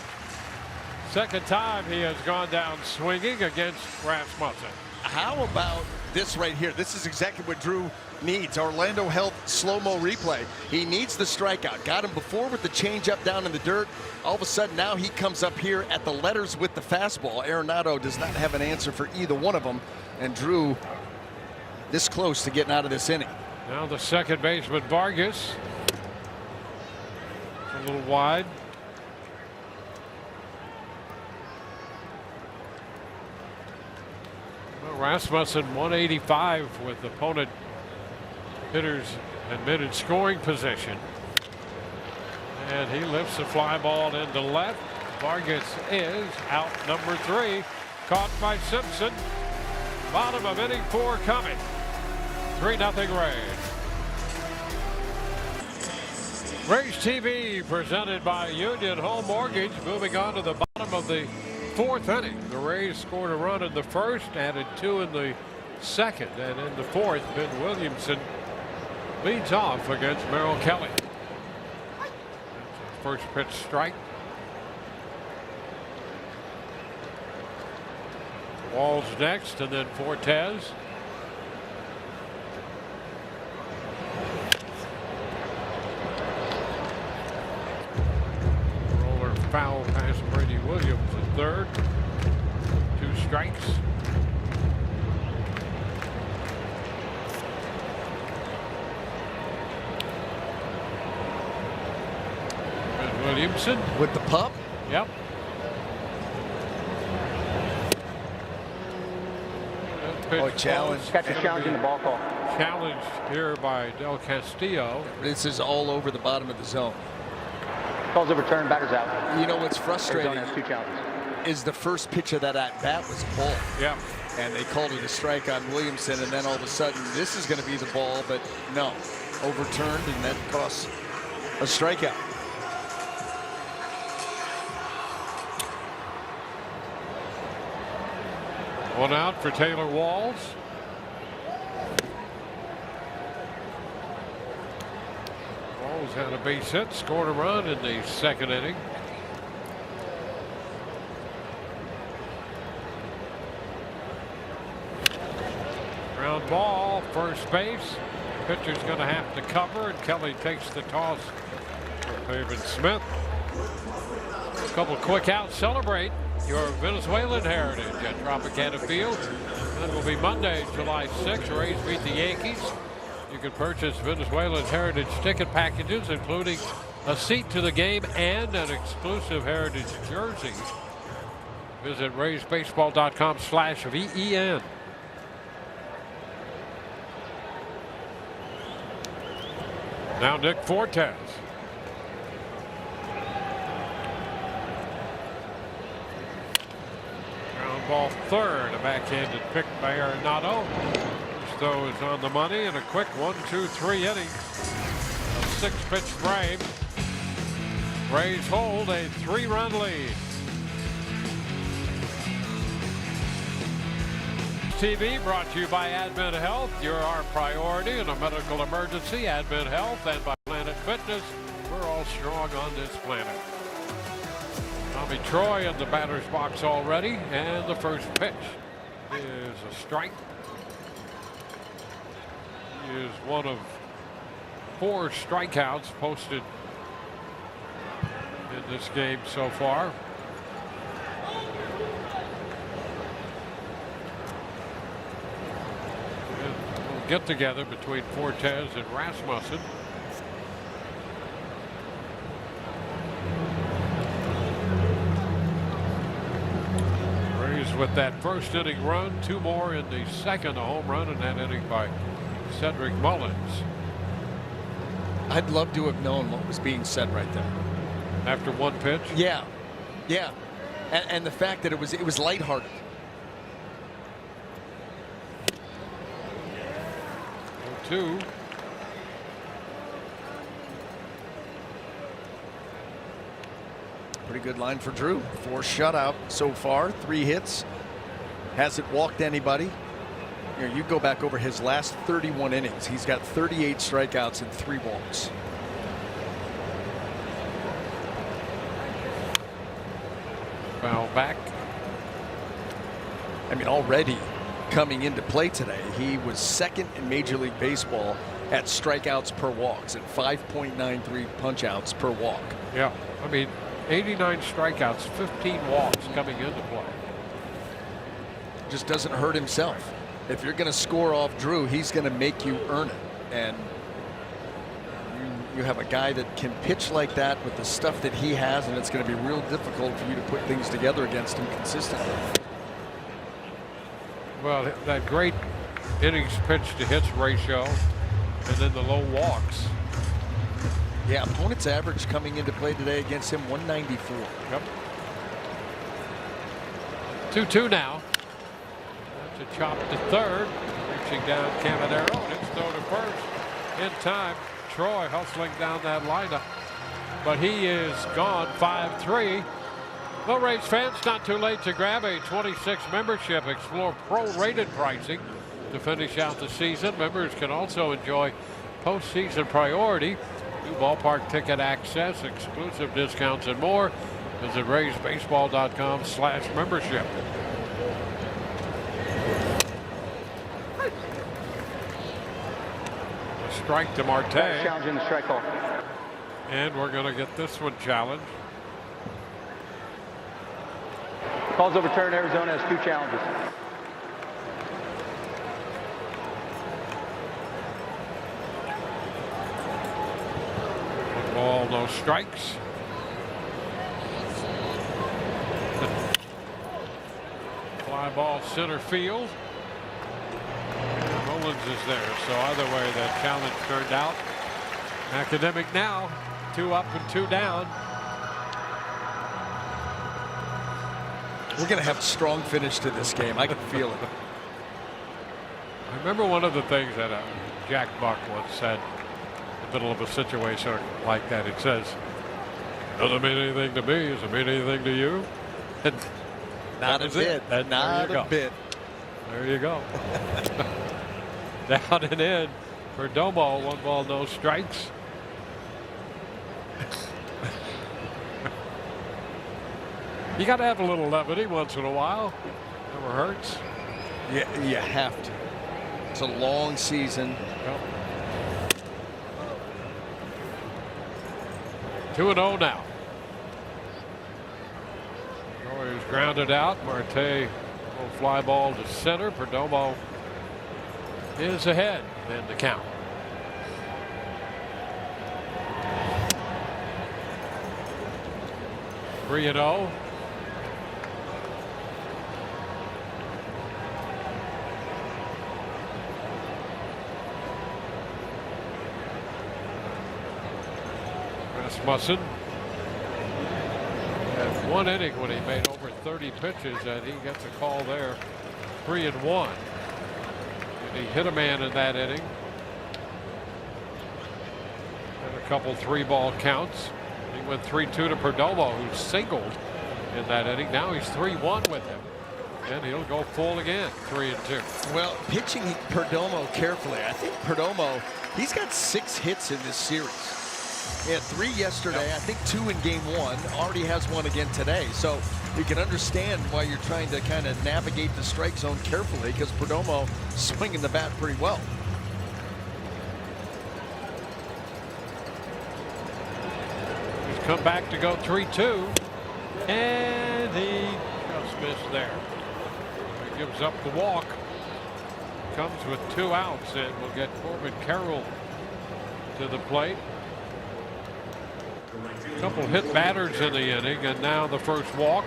Second time he has gone down swinging against Rasmussen. How about this right here? This is exactly what Drew needs. Orlando Health slow-mo replay. He needs the strikeout. Got him before with the changeup down in the dirt. All of a sudden now he comes up here at the letters with the fastball. Arenado does not have an answer for either one of them, and Drew this close to getting out of this inning. Now the second baseman Vargas. It's a little wide. Rasmussen 185 with opponent hitters admitted scoring position. And he lifts the fly ball into left. Vargas is out number 3. Caught by Simpson. Bottom of inning 4 coming. 3-0 Rays. Rays TV presented by Union Home Mortgage. Moving on to the bottom of the 4th inning. The Rays scored a run in the first, added 2 in the second, and in the 4th, Ben Williamson leads off against Merrill Kelly. First pitch strike. Walls next, and then Fortes. Roller foul past Brady Williams at third. 2 strikes. Williamson with the pump. Yep. Oh, challenge. Catch is challenging the ball call. Challenged here by Del Castillo. This is all over the bottom of the zone. Calls overturned, batter's out. You know what's frustrating Arizona has 2 challenges. is the first pitch of that at bat was a ball. Yeah. And they called it a strike on Williamson, and then all of a sudden this is going to be the ball, but no, overturned, and that costs a strikeout. One out for Taylor Walls. Walls had a base hit, scored a run in the second inning. Ground ball, first base. Pitcher's going to have to cover, and Kelly takes the toss for Pavin Smith. A couple quick outs. Celebrate your Venezuelan heritage at Tropicana Field. That will be Monday, July 6th. Rays beat the Yankees. You can purchase Venezuelan heritage ticket packages, including a seat to the game and an exclusive heritage jersey. Visit RaysBaseball.com/VEN. Now Nick Fortes. Ball third, a backhanded pick by Arenado. Stowe is on the money in a quick 1-2-3 inning. A 6-pitch frame. Rays hold a 3-run lead. TV brought to you by Admin Health. You're our priority in a medical emergency. Admin Health, and by Planet Fitness. We're all strong on this planet. Tommy Troy in the batter's box already, and the first pitch is a strike. He is one of 4 strikeouts posted in this game so far. And we'll get together between Fortes and Rasmussen. With that first inning run, 2 more in the second, a home run in that inning by Cedric Mullins. I'd love to have known what was being said right there. After 1 pitch? Yeah. And the fact that it was lighthearted. Two. Pretty good line for Drew. 4 shutout so far, 3 hits. Hasn't walked anybody. You know, you go back over his last 31 innings. He's got 38 strikeouts and 3 walks. Foul back. I mean, already coming into play today, he was second in Major League Baseball at strikeouts per walks at 5.93 punch-outs per walk. Yeah, I mean, 89 strikeouts, 15 walks coming into play. Just doesn't hurt himself. If you're going to score off Drew, he's going to make you earn it. And you have a guy that can pitch like that with the stuff that he has, and it's going to be real difficult for you to put things together against him consistently. Well, that great innings pitch to hits ratio, and then the low walks. Yeah, opponent's average coming into play today against him 194. Yep. 2-2 now. That's a chop to third. Reaching down Caminero, and it's thrown to first in time. Troy hustling down that lineup, but he is gone. 5-3. Well, Rays fans, not too late to grab a 26 membership. Explore pro-rated pricing to finish out the season. Members can also enjoy postseason priority, new ballpark ticket access, exclusive discounts, and more. Visit RaysBaseball.com/membership. A strike to Marte. Challenging the strike call. And we're going to get this one challenged. Calls overturned. Arizona has 2 challenges. One ball, no strikes. Fly ball center field. Mullins is there, so either way that challenge turned out. Academic now 2 up and 2 down. We're going to have a strong finish to this game. I can feel it. I remember one of the things that Jack Buck once said in the middle of a situation like that. It says, doesn't mean anything to me. Does it mean anything to you? And not a bit. Not a bit. There you go. Down and in for Domo. 1 ball, no strikes. You got to have a little levity once in a while. Never hurts. Yeah, you have to. It's a long season. Yep. 2-0 now. Troy is grounded out. Marte will fly ball to center. Perdomo is ahead in the count. Three and 0. Rasmussen had 1 inning when he made over 30 pitches, and he gets a call there. 3 and 1. And he hit a man in that inning. Had a couple 3-ball counts. He went 3-2 to Perdomo, who singled in that inning. Now he's 3-1 with him, and he'll go full again. 3 and 2. Well, pitching Perdomo carefully. I think Perdomo, he's got 6 hits in this series. He had 3 yesterday. I think 2 in game 1. Already has 1 again today. So you can understand why you're trying to kind of navigate the strike zone carefully, because Perdomo swinging the bat pretty well. He's come back to go 3-2, and he just missed there. He gives up the walk. Comes with 2 outs, and we'll get Corbin Carroll to the plate. A couple hit batters in the inning, and now the first walk.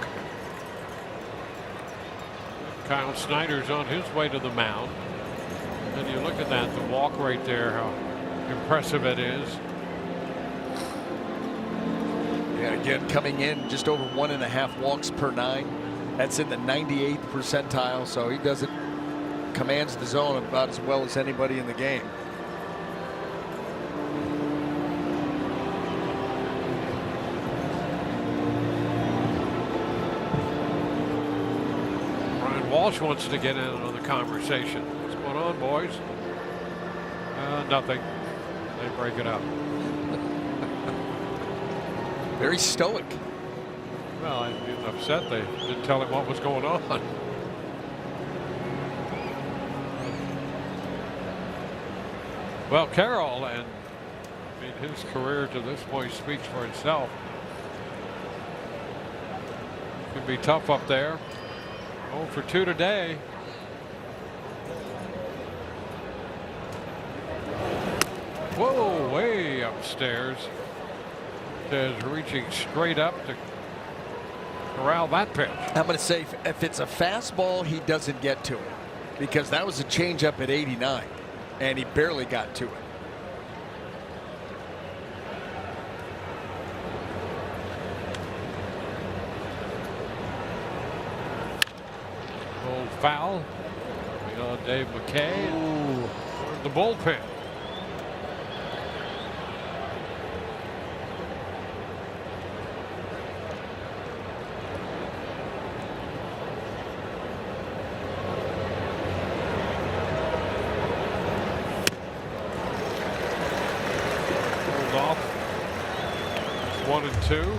Kyle Snyder's on his way to the mound. And you look at that, the walk right there, how impressive it is. Yeah, again, coming in just over 1.5 walks per 9. That's in the 98th percentile, so he does it, commands the zone about as well as anybody in the game. Walsh wants to get in on the conversation. What's going on, boys? Nothing. They break it up. Very stoic. Well, he was upset they didn't tell him what was going on. Well, Carroll, and I mean, his career to this point speaks for itself. Could be tough up there. 0 for 2 today. Whoa, way upstairs. Is reaching straight up to corral that pitch. I'm going to say if it's a fastball, he doesn't get to it, because that was a changeup at 89, and he barely got to it. Old foul. Dave McKay. Ooh. The bullpen. Pulled off. It's 1-2.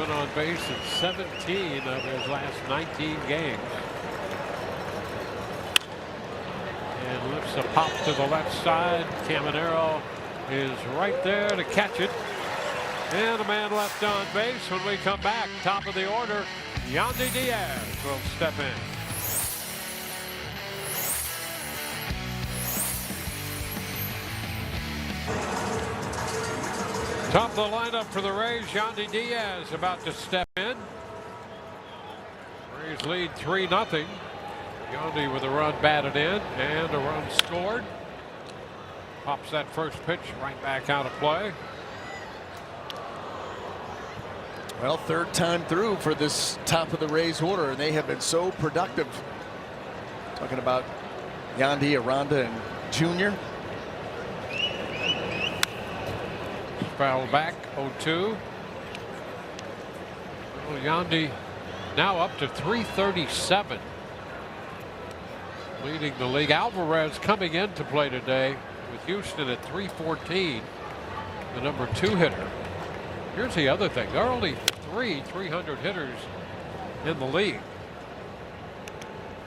On base in 17 of his last 19 games. And lifts a pop to the left side. Caminero is right there to catch it. And a man left on base. When we come back, top of the order, Yandy Diaz will step in. Top of the lineup for the Rays, Yandy Diaz about to step in. Rays lead 3-0. Yandy with a run batted in and a run scored. Pops that first pitch right back out of play. Well, third time through for this top of the Rays order, and they have been so productive. Talking about Yandy, Aranda, and Jr. Foul back, 0-2. Well, Yandy now up to 337. Leading the league. Alvarez coming into play today with Houston at 314. The number 2 hitter. Here's the other thing. There are only 300 hitters in the league.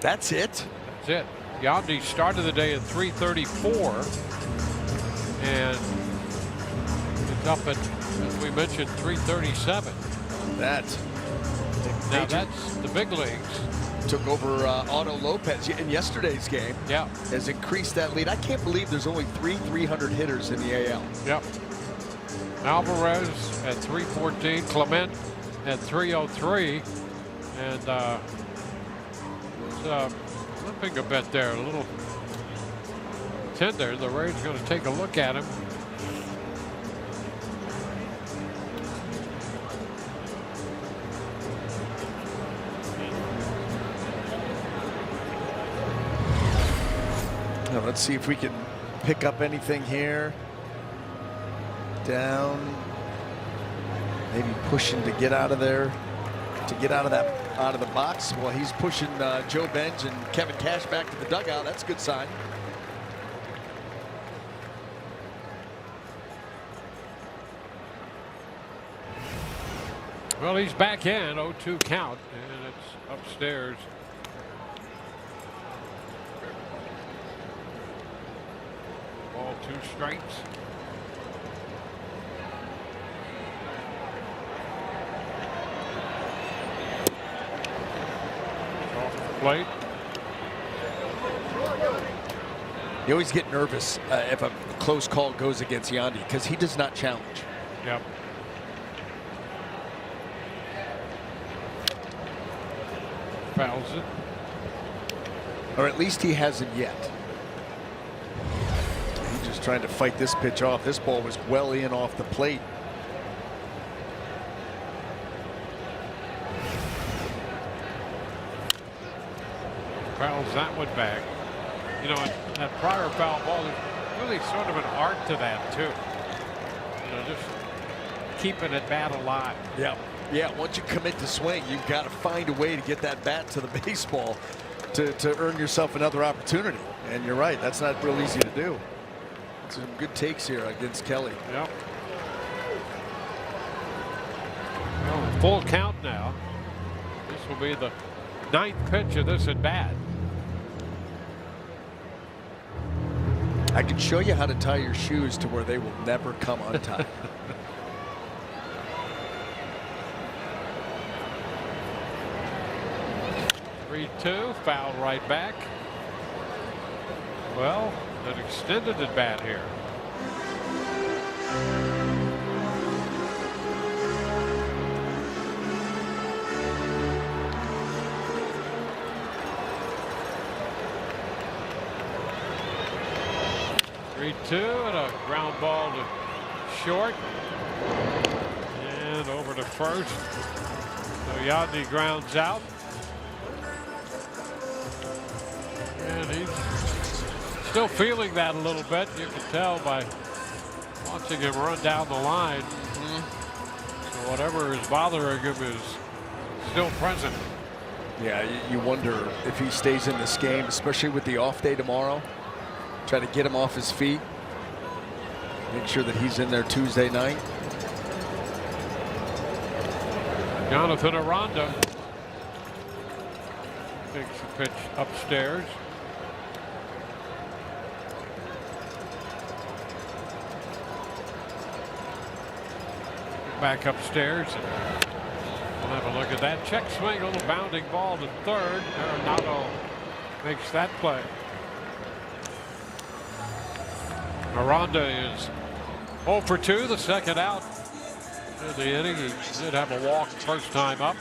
That's it? That's it. Yandy started the day at 334. And up at, as we mentioned, 337. That's the big leagues. Took over Otto Lopez in yesterday's game. Yeah. Has increased that lead. I can't believe there's only 300 hitters in the AL. Yep. Alvarez at 314. Clement at 303. And limping a bit there. A little tender. The Rays are going to take a look at him. Let's see if we can pick up anything here. Down. Maybe pushing to get out of there. To get out of the box. Well, he's pushing Joe Benj and Kevin Cash back to the dugout. That's a good sign. Well, he's back in. 0-2 count, and it's upstairs. Ball 2 strikes. Off the plate. You always get nervous if a close call goes against Yandy because he does not challenge. Yep. Fouls it. Or at least he hasn't yet. He's just trying to fight this pitch off. This ball was well in off the plate. Fouls that one back. You know, that prior foul ball, there's really sort of an art to that too. You know, just keeping it bat alive. Yeah. Yeah, once you commit to swing, you've got to find a way to get that bat to the baseball to earn yourself another opportunity. And you're right, that's not real easy to do. Some good takes here against Kelly. Yep. Well, full count now. This will be the 9th pitch of this at bat. I can show you how to tie your shoes to where they will never come untied. 3-2, foul right back. Well, an extended at bat here. 2 and a ground ball to short. And over to first. So Yandy grounds out. And he's still feeling that a little bit. You can tell by watching him run down the line. So whatever is bothering him is still present. Yeah, you wonder if he stays in this game, especially with the off day tomorrow. Try to get him off his feet. Make sure that he's in there Tuesday night. Jonathan Aranda takes the pitch upstairs. Back upstairs. We'll have a look at that. Check swing on the bounding ball to third. Arenado makes that play. Aranda is 0 for 2, the second out in the inning. He did have a walk first time up.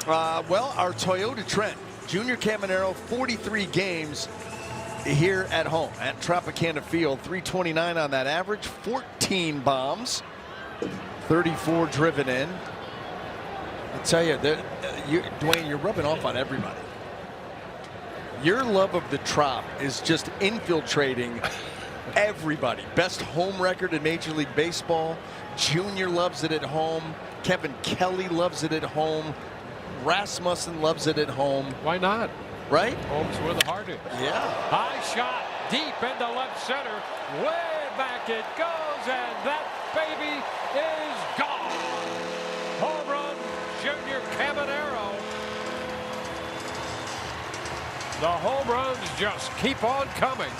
Well, our Toyota Trent, Junior Caminero, 43 games here at home at Tropicana Field. 329 on that average, 14 bombs, 34 driven in. I tell you, Dwayne, you're rubbing off on everybody. Your love of the Trop is just infiltrating everybody. Best home record in Major League Baseball. Junior loves it at home. Kevin Kelly loves it at home. Rasmussen loves it at home. Why not? Right? Home's where the heart is. Yeah. High shot, deep into left center. Way back it goes, and that baby is gone. Home run, Junior Caminero. The home runs just keep on coming.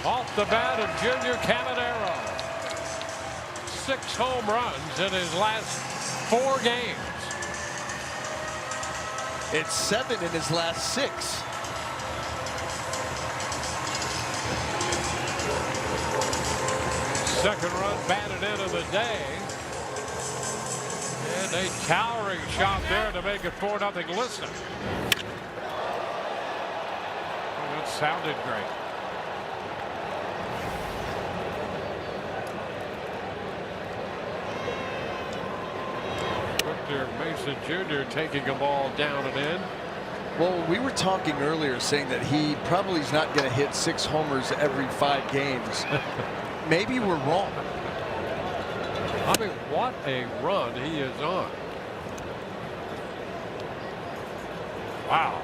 Off the bat of Junior Caminero. 6 home runs in his last 4 games. It's 7 in his last 6. Second run batted in of the day. And a towering shot there to make it 4-0. Listen. Oh, that sounded great. Mason Jr. taking a ball down and in. Well, we were talking earlier saying that he probably is not going to hit 6 homers every 5 games. Maybe we're wrong. I mean, what a run he is on. Wow.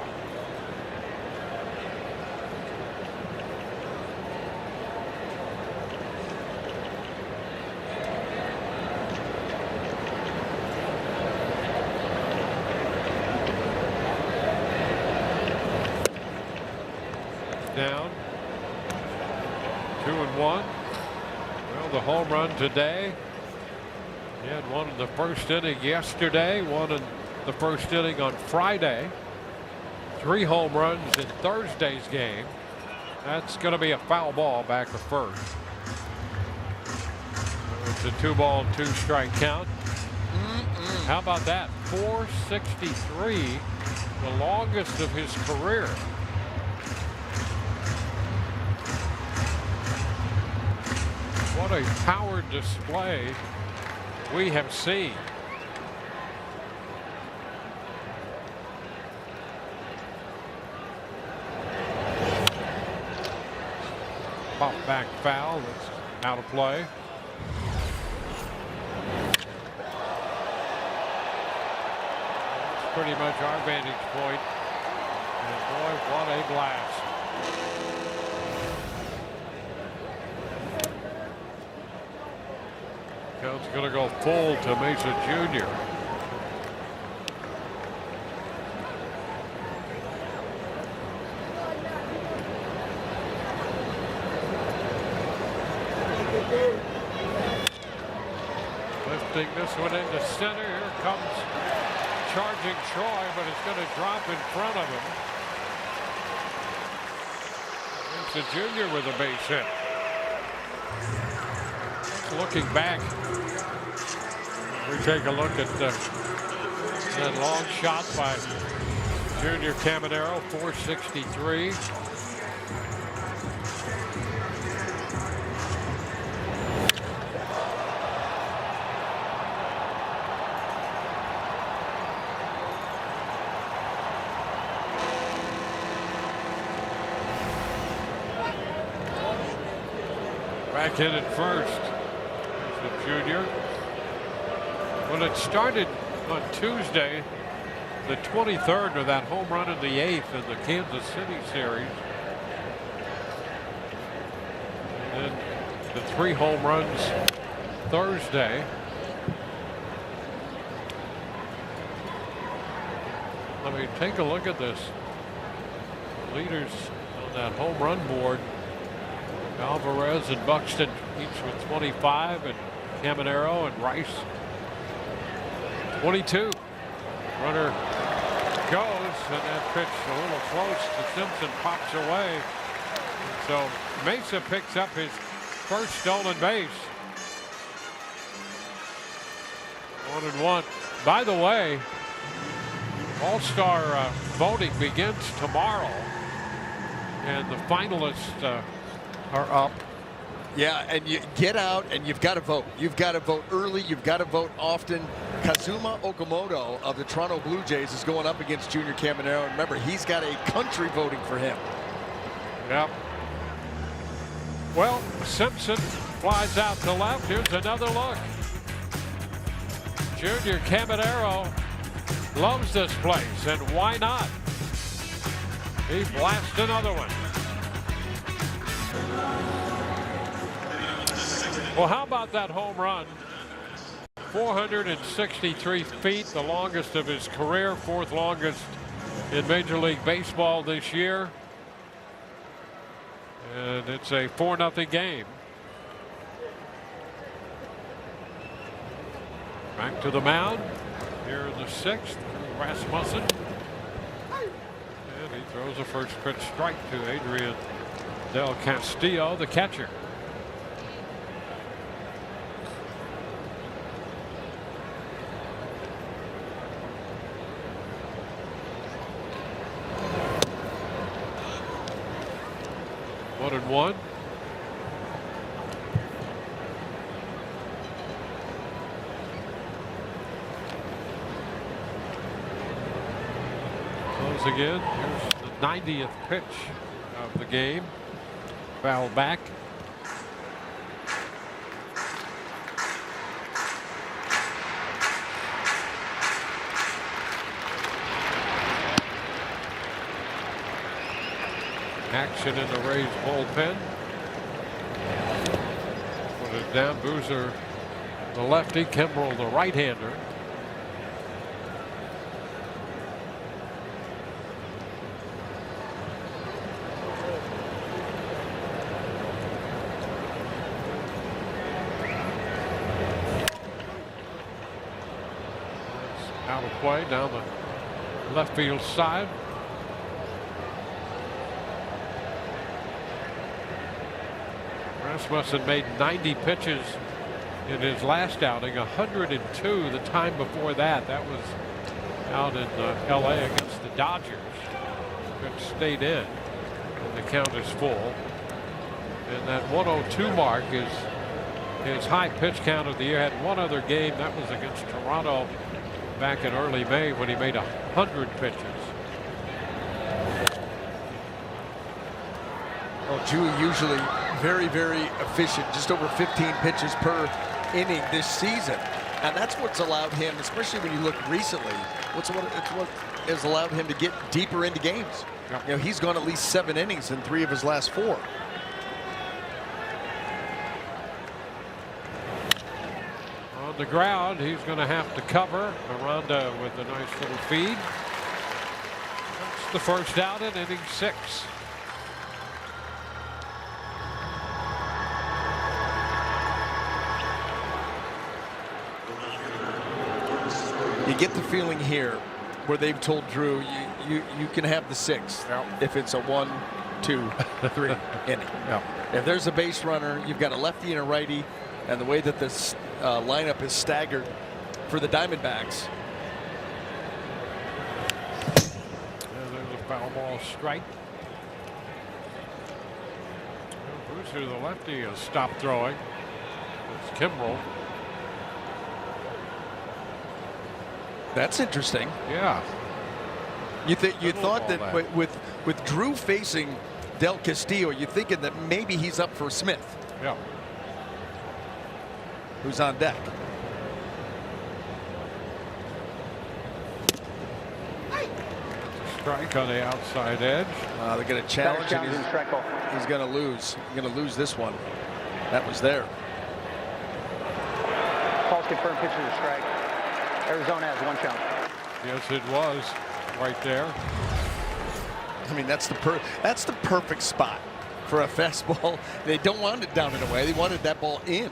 Down 2-1. Well, the home run today. He had one in the first inning yesterday, one in the first inning on Friday. 3 home runs in Thursday's game. That's going to be a foul ball back to first. It's a 2-ball, 2-strike count. How about that? 463, the longest of his career. What a powered display we have seen. Pop back foul. That's out of play. That's pretty much our vantage point. And boy, what a blast. Count's going to go full to Mesa Jr. Lifting this one into center. Here comes charging Troy, but it's going to drop in front of him. Mesa Jr. with a base hit. Looking back, we take a look at that long shot by Junior Caminero, 463. Back in at first. The junior. When it started on Tuesday, the 23rd, with that home run in the 8th in the Kansas City series. And then the 3 home runs Thursday. I mean, take a look at this. Leaders on that home run board: Alvarez and Buxton each with 25, and Caminero and Rice 22. Runner goes, and that pitch a little close to Simpson, pops away. So Mesa picks up his first stolen base. 1-1. By the way, All-Star voting begins tomorrow, and the finalists are up. Yeah, and you get out and you've got to vote. You've got to vote early. You've got to vote often. Kazuma Okamoto of the Toronto Blue Jays is going up against Junior Caminero. And remember, he's got a country voting for him. Yep. Well, Simpson flies out to left. Here's another look. Junior Caminero loves this place, and why not? He blasts another one. Well, how about that home run? 463 feet, the longest of his career, 4th longest in Major League Baseball this year. And it's a 4-0 game. Back to the mound here in the 6th, Rasmussen. And he throws a first pitch strike to Adrian Del Castillo, the catcher. One and one. Close again. Here's the 90th pitch of the game. Foul back. Action in the Rays bullpen. Put it down. Boozer, the lefty. Kimbrel, the right-hander. Out of play down the left field side. Rasmussen made 90 pitches in his last outing, 102 the time before that. That was out in LA against the Dodgers. But stayed in, and the count is full. And that 102 mark is his high pitch count of the year. Had one other game, that was against Toronto back in early May when he made 100 pitches. Well, Drew usually very, very efficient, just over 15 pitches per inning this season. And that's what's allowed him, especially when you look recently, it's what has allowed him to get deeper into games. Yep. You know, he's gone at least 7 innings in 3 of his last 4. On the ground, he's going to have to cover. Miranda with a nice little feed. That's the first out in inning 6. You get the feeling here where they've told Drew you can have the 6th if it's a 1, 2, 3 inning. If there's a base runner, you've got a lefty and a righty, and the way that this lineup is staggered for the Diamondbacks. And there's a foul ball strike. Boozer, the lefty, has stopped throwing. It's Kimbrel. That's interesting. Yeah. You thought that with Drew facing Del Castillo, you're thinking that maybe he's up for Smith. Yeah. who's on deck. Strike on the outside edge. They're going to challenge, and He's he's going to lose. He's going to lose this one. That was there. Calls confirmed, pitches a strike. Arizona has one challenge. Yes, it was right there. I mean, that's the perfect spot for a fastball. They don't want it down and away. They wanted that ball in.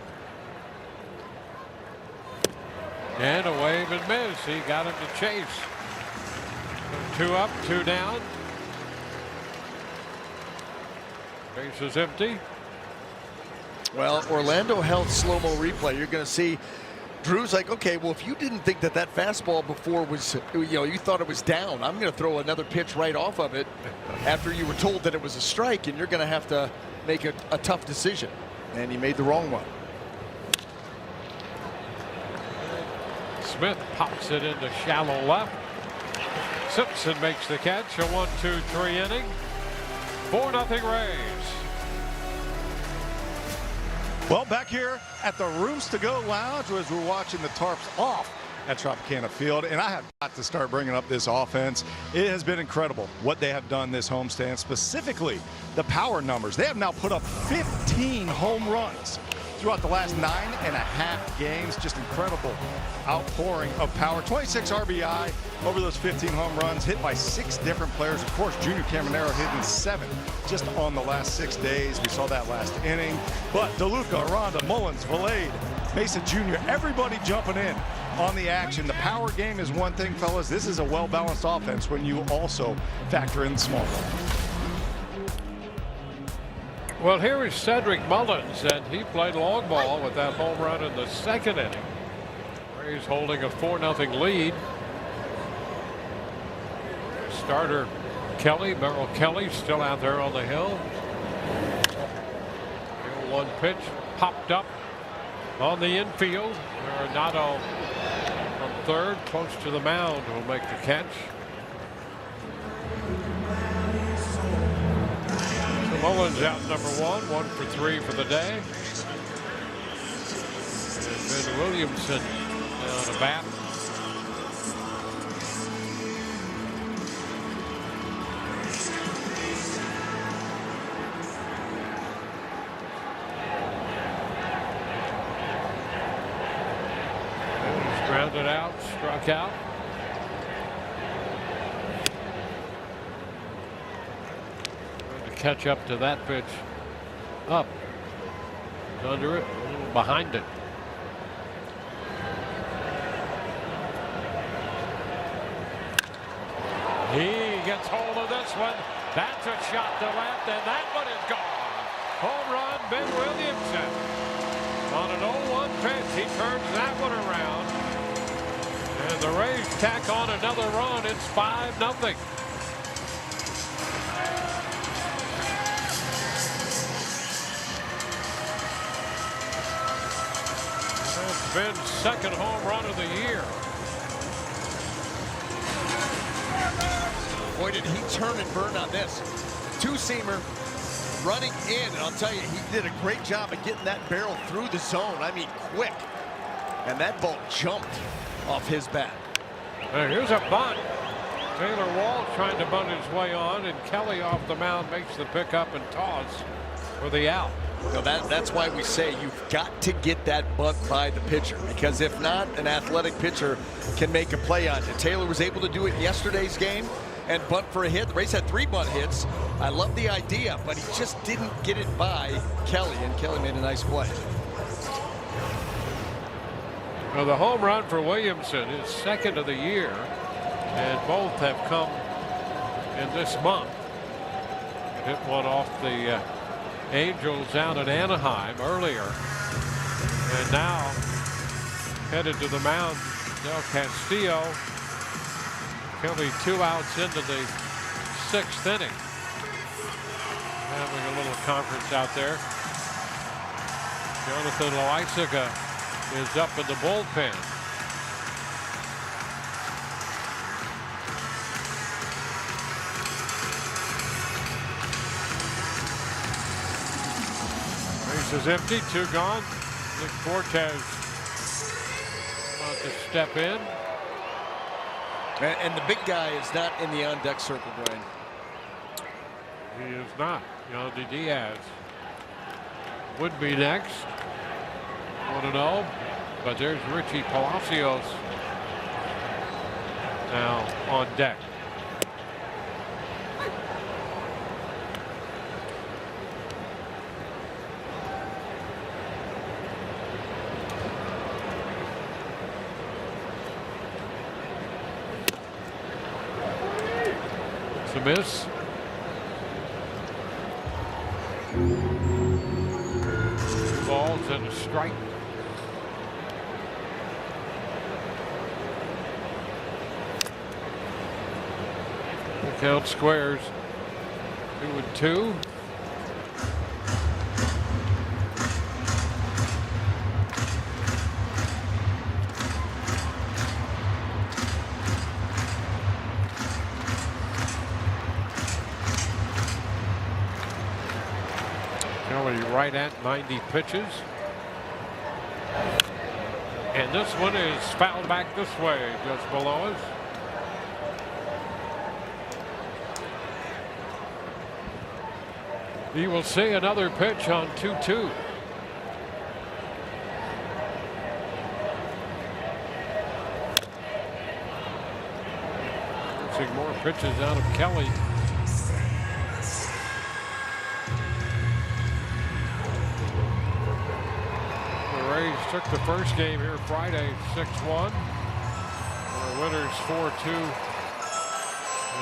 And a wave and miss. He got him to chase. 2 up, 2 down. Base is empty. Well, Orlando Health slow-mo replay. You're going to see Drew's like, okay, well, if you didn't think that fastball before was, you thought it was down, I'm going to throw another pitch right off of it after you were told that it was a strike, and you're going to have to make a tough decision. And he made the wrong one. Smith pops it into shallow left. Simpson makes the catch. A 1-2-3 inning. 4-0 Rays. Well, back here at the Rooms to Go Lounge as we're watching the tarps off at Tropicana Field, and I have got to start bringing up this offense. It has been incredible what they have done this homestand, specifically the power numbers. They have now put up 15 home runs throughout the last 9.5 games. Just incredible outpouring of power. 26 RBI over those 15 home runs, hit by 6 different players. Of course, Junior Caminero hitting 7 just on the last 6 days. We saw that last inning. But DeLuca, Aranda, Mullins, Valade, Mesa Jr., everybody jumping in on the action. The power game is one thing, fellas. This is a well-balanced offense when you also factor in the small ball. Well, here is Cedric Mullins, and he played long ball with that home run in the 2nd inning. Rays holding a 4-0 lead. Starter Kelly, Merrill Kelly, still out there on the hill. The 0-1 pitch popped up on the infield. Arenado from third, close to the mound, will make the catch. Mullins out number 1 for 3 for the day. And Ben Williamson down to bat. He's grounded out, struck out. Catch up to that pitch. Up. Under it. A little behind it. He gets hold of this one. That's a shot to left, and that one is gone. Home run, Ben Williamson. On an 0-1 pitch, he turns that one around. And the Rays tack on another run. It's 5-0. Ben's 2nd home run of the year. Boy, did he turn and burn on this. Two-seamer running in. And I'll tell you, he did a great job of getting that barrel through the zone. I mean, quick. And that ball jumped off his bat. Here's a bunt. Taylor Wall trying to bunt his way on, and Kelly off the mound makes the pickup and toss for the out. You know, that's why we say you've got to get that bunt by the pitcher, because if not, an athletic pitcher can make a play on you. Taylor was able to do it in yesterday's game and bunt for a hit. The Rays had 3 bunt hits. I love the idea, but he just didn't get it by Kelly, and Kelly made a nice play. Well, the home run for Williamson is 2nd of the year, and both have come in this month. Hit one off the Angels out at Anaheim earlier, and now headed to the mound. Del Castillo. Kelly 2 outs into the 6th inning. Having a little conference out there. Jonathan Loaizaga is up in the bullpen. Base is empty, 2 gone. Nick Fortes About to step in. And the big guy is not in the on-deck circle, Dwayne. He is not. Yandy Diaz would be next. 1-0. But there's Richie Palacios now on deck. It's a miss. Balls and a strike. The count squares 2-2. Kelly right at 90 pitches. And this one is fouled back this way, just below us. He will see another pitch on 2-2. See more pitches out of Kelly. The Rays took the first game here Friday 6-1. The winners 4-2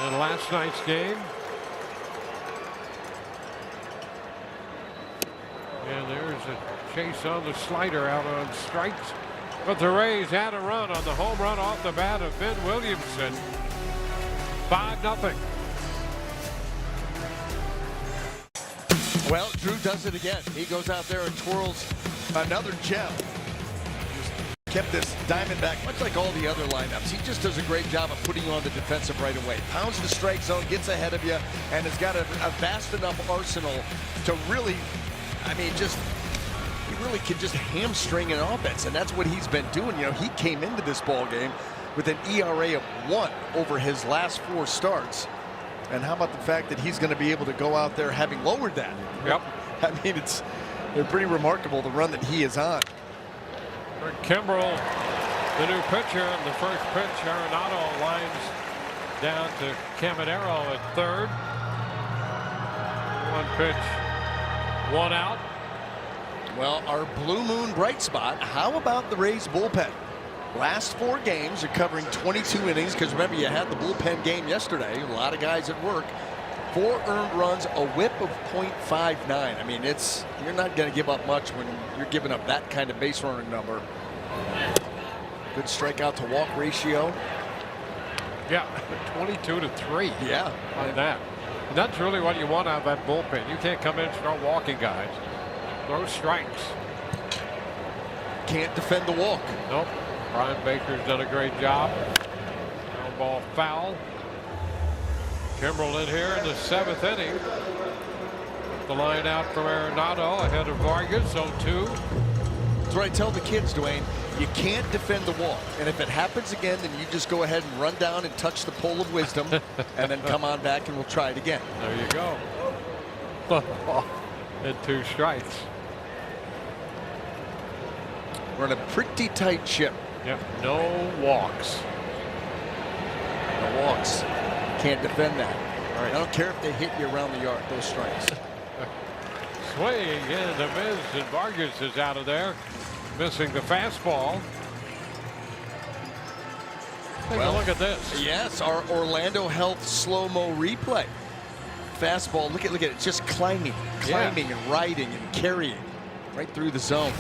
in last night's game. And there's a chase on the slider out on strikes. But the Rays had a run on the home run off the bat of Ben Williamson. 5-0. Well, Drew does it again. He goes out there and twirls another gem. Just kept this Diamondback, much like all the other lineups. He just does a great job of putting you on the defensive right away. Pounds the strike zone, gets ahead of you, and has got a vast enough arsenal to really, I mean, he really can just hamstring an offense, and that's what he's been doing. You know, he came into this ball game with an ERA of 1 over his last 4 starts. And how about the fact that he's going to be able to go out there having lowered that? Yep. I mean, it's pretty remarkable the run that he is on. For Kimbrel, the new pitcher, and the first pitch, Arenado lines down to Caminero at third. 1 pitch, 1 out. Well, our blue moon bright spot, how about the Rays bullpen? Last 4 games are covering 22 innings, because remember, you had the bullpen game yesterday. A lot of guys at work. 4 earned runs, a whip of .59. I mean, you're not going to give up much when you're giving up that kind of base runner number. Good strikeout to walk ratio. Yeah, 22-3. Yeah. On that. And that's really what you want out of that bullpen. You can't come in and start walking guys. Throw strikes. Can't defend the walk. Nope. Brian Baker's done a great job. Ground ball foul. Kimbrel in here in the 7th inning. The line out from Arenado ahead of Vargas, 0-2. That's what I tell the kids, Dwayne. You can't defend the walk. And if it happens again, then you just go ahead and run down and touch the pole of wisdom and then come on back and we'll try it again. There you go. And 2 strikes. We're in a pretty tight ship. Yep, no walks. No walks. Can't defend that. All right. I don't care if they hit you around the yard, those strikes. Swing and a miss, and Vargas is out of there, missing the fastball. Take a look at this. Yes, our Orlando Health slow-mo replay. Fastball, look at it, it's just climbing and riding and carrying right through the zone.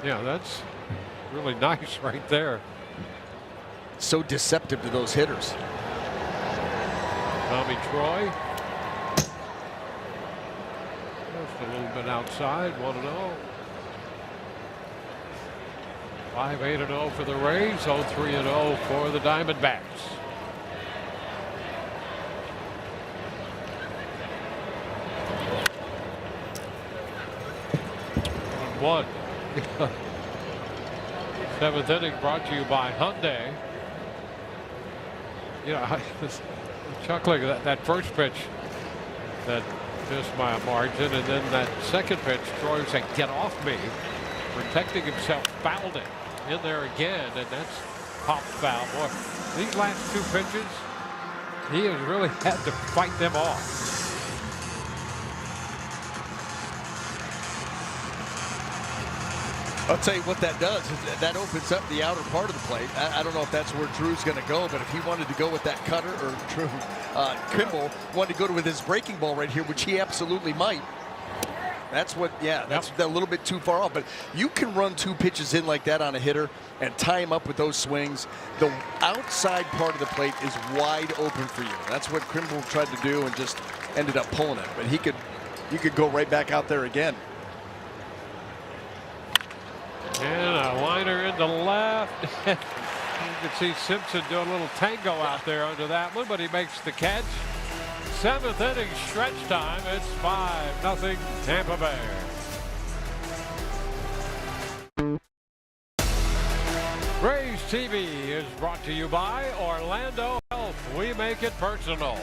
Yeah, that's really nice right there. So deceptive to those hitters. Tommy Troy. Just a little bit outside, 1-0. 5-8-0 for the Rays, 0-3-0 for the Diamondbacks. 1-1. Seventh inning brought to you by Hyundai. You know, I was chuckling at that first pitch that missed my margin, and then that second pitch, Troy was saying, "Get off me," protecting himself, fouled it in there again, and that's popped foul. Boy, these last two pitches, he has really had to fight them off. I'll tell you what that does. That opens up the outer part of the plate. I don't know if that's where Drew's going to go, but if he wanted to go with that cutter, or Drew Kimball wanted to go with his breaking ball right here, which he absolutely might. That's what, yeah, that's a little bit too far off. But you can run two pitches in like that on a hitter and tie him up with those swings. The outside part of the plate is wide open for you. That's what Kimball tried to do and just ended up pulling it. But you could go right back out there again. And a liner into left. You can see Simpson doing a little tango out there under that one, but he makes the catch. Seventh inning stretch time. It's 5-0 Tampa Bay. Rays TV is brought to you by Orlando Health. We make it personal.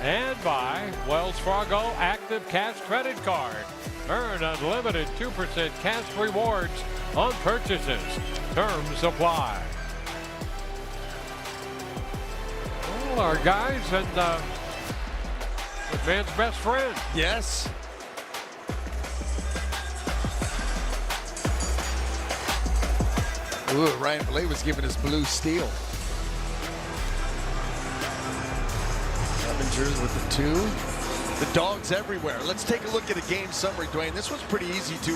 And by Wells Fargo Active Cash Credit Card. Earn unlimited 2% cash rewards on purchases. Terms apply. Well, our guys and the man's best friend. Yes. Ooh, Ryan Blay was giving us blue steel. Avengers with the 2. The dogs everywhere. Let's take a look at a game summary, Dwayne. This was pretty easy to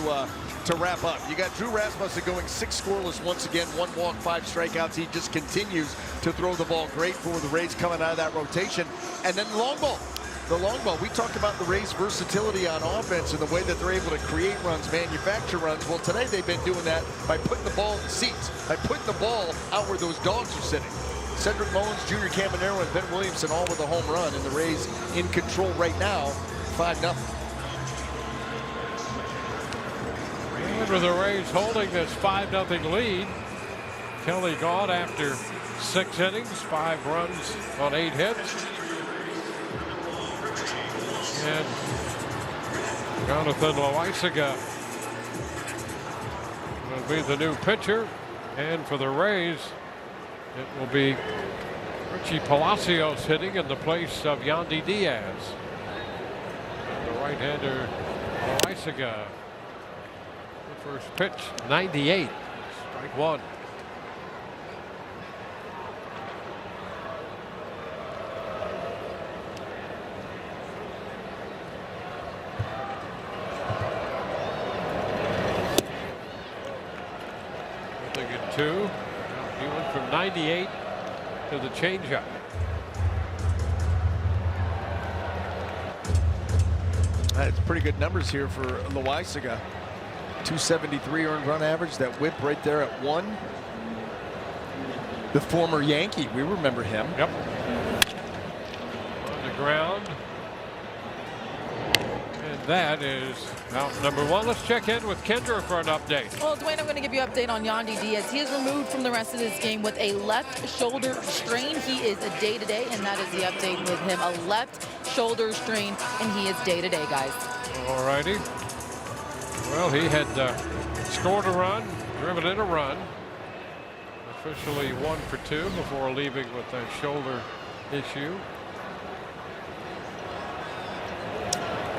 wrap up. You got Drew Rasmussen going 6 scoreless once again, 1 walk, 5 strikeouts. He just continues to throw the ball great for the Rays coming out of that rotation. And then long ball. The long ball. We talked about the Rays' versatility on offense and the way that they're able to create runs, manufacture runs. Well, today they've been doing that by putting the ball in the seats, by putting the ball out where those dogs are sitting. Cedric Mullins, Junior Caminero, and Ben Williamson all with a home run, and the Rays in control right now, 5-0. And with the Rays holding this 5-0 lead, Kelly gone after 6 innings, 5 runs on 8 hits. And Jonathan Loaisaga will be the new pitcher, and for the Rays, it will be Richie Palacios hitting in the place of Yandy Diaz. And the right-hander Loaisaga. The first pitch, 98, strike 1. Nothing in 2. He went from 98 to the changeup. That's pretty good numbers here for Loaisaga. 273 earned run average. That whip right there at 1. The former Yankee, we remember him. Yep. On the ground. And that is out number 1. Let's check in with Kendra for an update. Well, Dwayne, I'm going to give you an update on Yandy Diaz. He is removed from the rest of this game with a left shoulder strain. He is a day-to-day, and that is the update with him. A left shoulder strain, and he is day-to-day, guys. All righty. Well, he had scored a run, driven in a run. Officially 1 for 2 before leaving with that shoulder issue.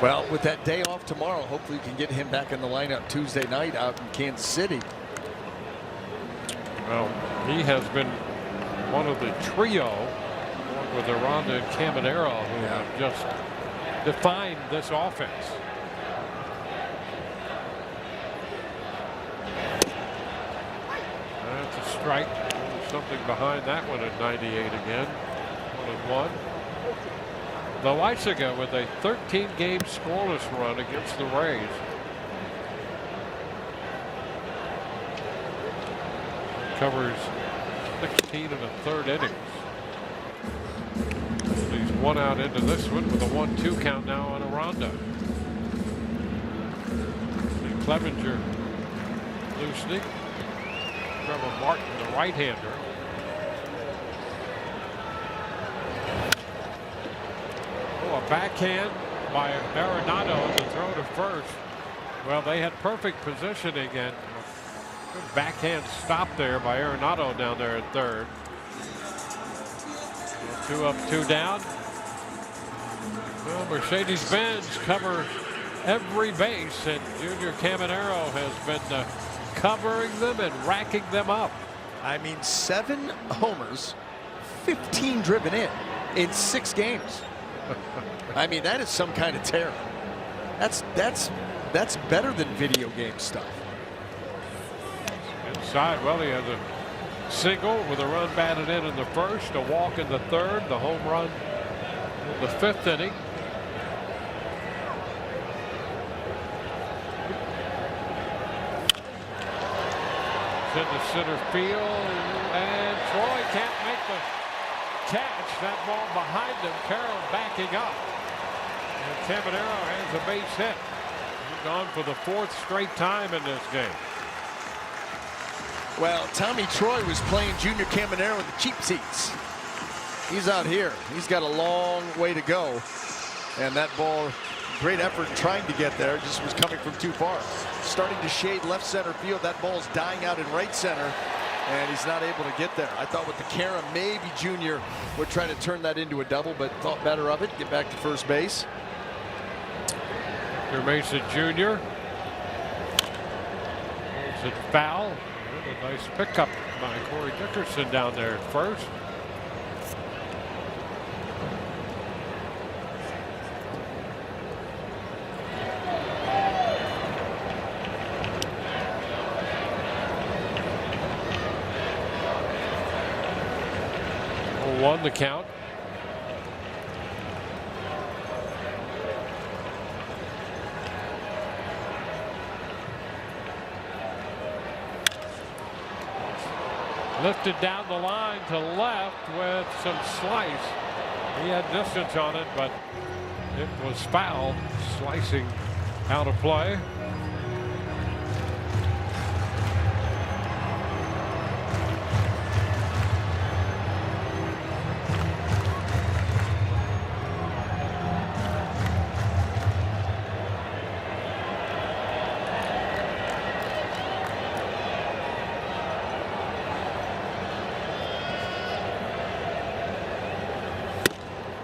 Well, with that day off tomorrow, hopefully you can get him back in the lineup Tuesday night out in Kansas City. Well, he has been one of the trio, along with Aranda and Caminero, who have just defined this offense. That's a strike. There's something behind that one at 98 again. 1-1. Loaisaga with a 13-game scoreless run against the Rays. Covers 16 1/3 innings. He's 1 out into this one with a 1-2 count now on Aranda. Clevenger loosening. Trevor Martin, the right-hander. Oh, a backhand by Arenado to throw to first. Well, they had perfect positioning and good backhand stop there by Arenado down there at third. 2 up, 2 down. Well, Mercedes-Benz cover every base, and Junior Caminero has been covering them and racking them up. I mean, 7 homers, 15 driven in 6 games. I mean, that is some kind of terror. That's better than video game stuff. Inside, well, he has a single with a run batted in the first, a walk in the third, the home run in the 5th inning. Into center field, and Troy can't make the catch. That ball behind him. Carroll backing up, and Caminero has a base hit. He's gone for the 4th straight time in this game. Well, Tommy Troy was playing Junior Caminero in the cheap seats. He's out here. He's got a long way to go, and that ball, great effort trying to get there, just was coming from too far. Starting to shade left center field. That ball's dying out in right center, and he's not able to get there. I thought with the Kara, maybe Junior would try to turn that into a double, but thought better of it. Get back to first base. Here Mason Jr. It's a foul. A nice pickup by Corey Dickerson down there at first. One the count. Lifted down the line to left with some slice. He had distance on it, but it was foul. Slicing out of play.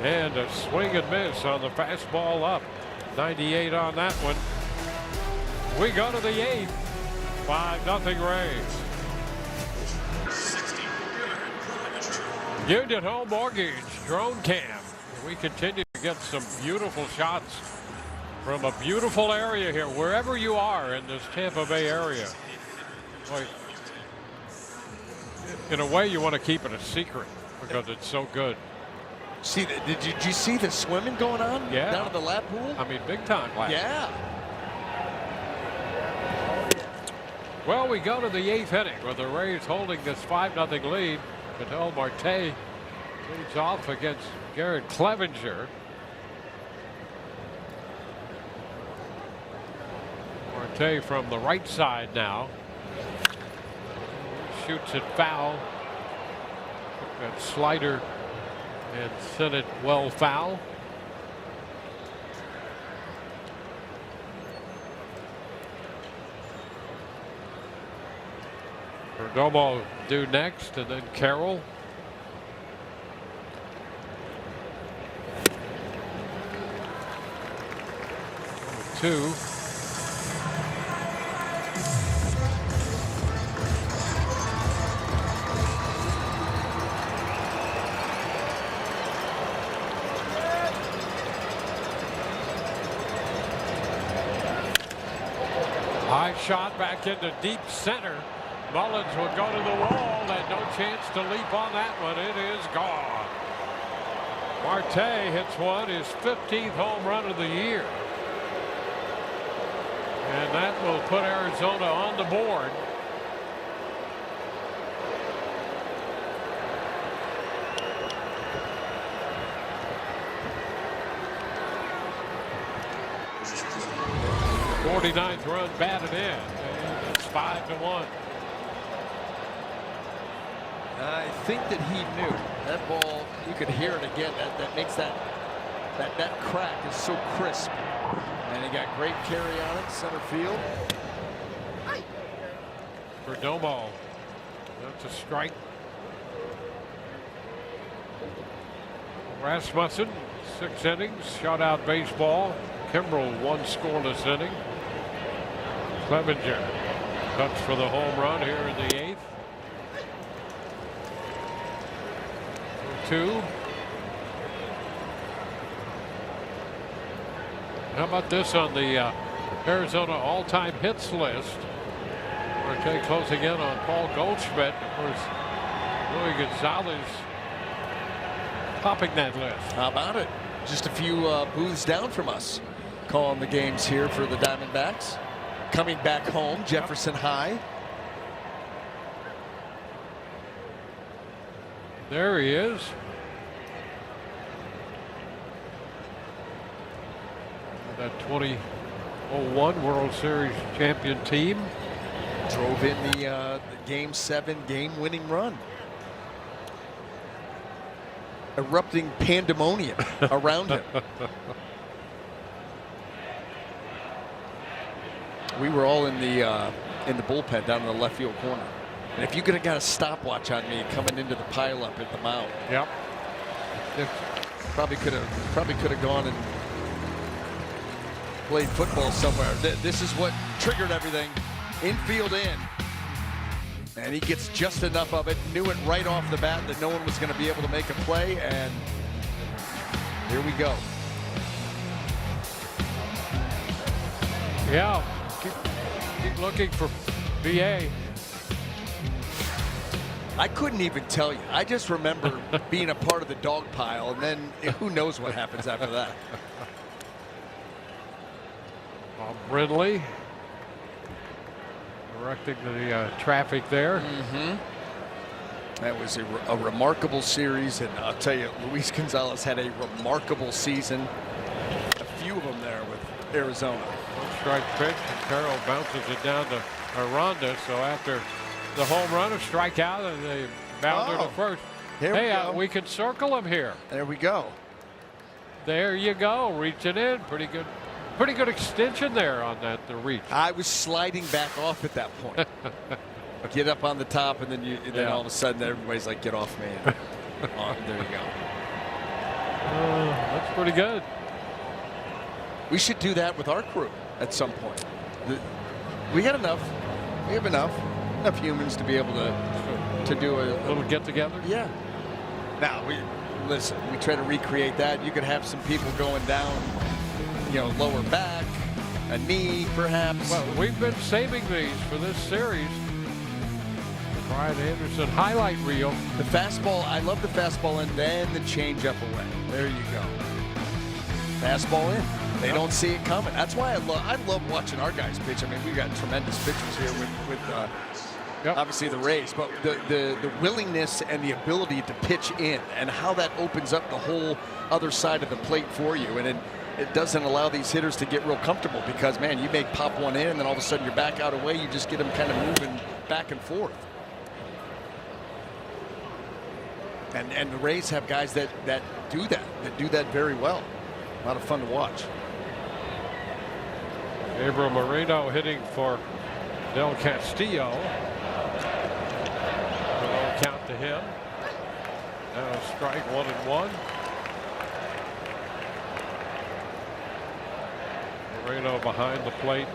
And a swing and miss on the fastball up. 98 on that one. We go to the 8th. 5-0 Rays. Union Home Mortgage drone cam. We continue to get some beautiful shots from a beautiful area here, wherever you are in this Tampa Bay area. Like, in a way, you want to keep it a secret because it's so good. See, did you see the swimming going on? Yeah. Down in the lap pool? I mean, big time. Yeah. Well, we go to the 8th inning with the Rays holding this 5-0 lead. Cadell Marte leads off against Garrett Clevenger. Marte from the right side now. Shoots it foul. That slider and sent it well foul. Perdomo due next, and then Carroll. Two. High shot back into deep center. Mullins will go to the wall, and no chance to leap on that one. It is gone. Marte hits one, his 15th home run of the year. And that will put Arizona on the board. '49th run batted in, and it's 5-1. I think that he knew that ball. You could hear it again. That makes that crack is so crisp. And he got great carry on it, center field. Perdomo. That's a strike. Rasmussen, 6 innings, shutout baseball. Kimbrel, 1 scoreless inning. Clevenger cuts for the home run here in the 8th. 2. How about this on the Arizona all-time hits list? Marte closing in on Paul Goldschmidt. Of course, Louis Gonzalez topping that list. How about it? Just a few booths down from us, calling the games here for the Diamondbacks. Coming back home, Jefferson High. There he is. That 2001 World Series champion team. Drove in the Game 7 game-winning run. Erupting pandemonium around him. We were all in the bullpen down in the left field corner. And if you could have got a stopwatch on me coming into the pileup at the mound, yep, probably could have gone and played football somewhere. This is what triggered everything. Infield in. And he gets just enough of it. Knew it right off the bat that no one was going to be able to make a play. And here we go. Yeah. Keep looking for BA. I couldn't even tell you. I just remember being a part of the dog pile, and then who knows what happens after that. Bob Brindley directing the traffic there. That was a remarkable series, and I'll tell you, Luis Gonzalez had a remarkable season. A few of them there with Arizona. One strike pitch, and Carroll bounces it down to Aranda. So after the home run, a strikeout, and they bounder to first. Hey, we can circle him here. There we go. There you go, reaching in, pretty good extension there on that, the reach. I was sliding back off at that point. Get up on the top, and then all of a sudden everybody's like, "Get off me!" And, there you go. That's pretty good. We should do that with our crew at some point. We got enough. We have enough humans to be able to do a little get together. Yeah. Now listen. We try to recreate that. You could have some people going down, lower back, a knee, perhaps. Well, we've been saving these for this series. Brian Anderson highlight reel. The fastball, I love the fastball, and then the changeup away. There you go. Fastball in. They don't see it coming. That's why I love watching our guys pitch. I mean, we've got tremendous pitchers here with obviously the Rays, but the willingness and the ability to pitch in, and how that opens up the whole other side of the plate for you. And it doesn't allow these hitters to get real comfortable, because, man, you may pop one in, and then all of a sudden you're back out away. You just get them kind of moving back and forth. And the Rays have guys that do that very well. A lot of fun to watch. Gabriel Moreno hitting for Del Castillo. A count to him. Now a strike, 1-1. Moreno behind the plate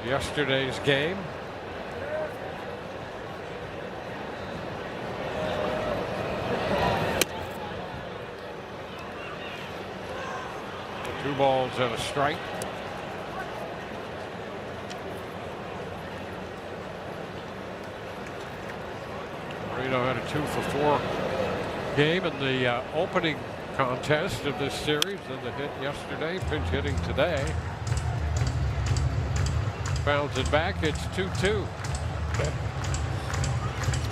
in yesterday's game. Two balls and a strike. Moreno had a 2-for-4 game in the opening contest of this series. Then the hit yesterday, pinch hitting today. Bounds it back. It's 2-2.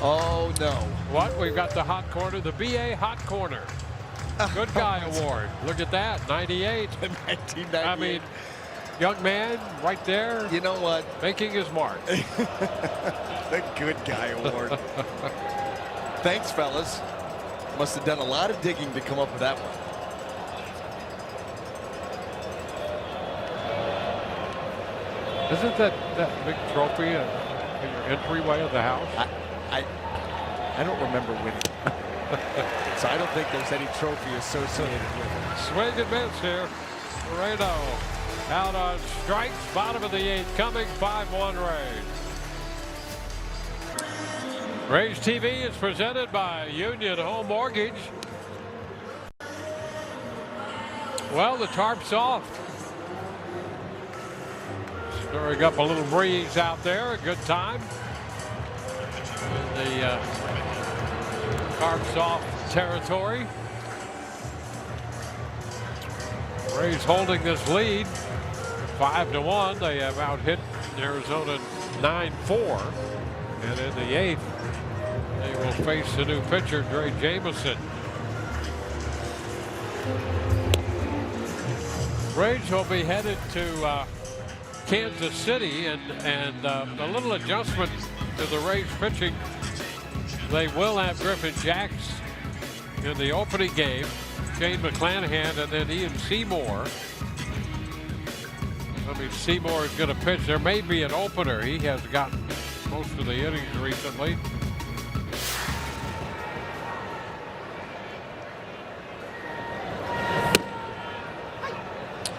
Oh no! What? We've got the hot corner, the BA hot corner. Good guy award. Look at that, 98. 1998. I mean, young man right there. You know what? Making his mark. The good guy award. Thanks, fellas. Must have done a lot of digging to come up with that one. Isn't that big trophy in your entryway of the house? I don't remember winning. So I don't think there's any trophy associated with it. Swing and miss here. Moreno out on strikes. Bottom of the 8th coming. 5-1 Rays. Rays TV is presented by Union Home Mortgage. Well, the tarp's off. Stirring up a little breeze out there. A good time. The tarp's off territory. Rays holding this lead 5-1. They have out-hit Arizona 9-4. And in the 8th, they will face the new pitcher, Dre Jameson. Rays will be headed to Kansas City, and a little adjustment to the Rays pitching. They will have Griffin Jacks in the opening game, Shane McClanahan, and then Ian Seymour. I mean, Seymour is going to pitch. There may be an opener. He has gotten most of the innings recently.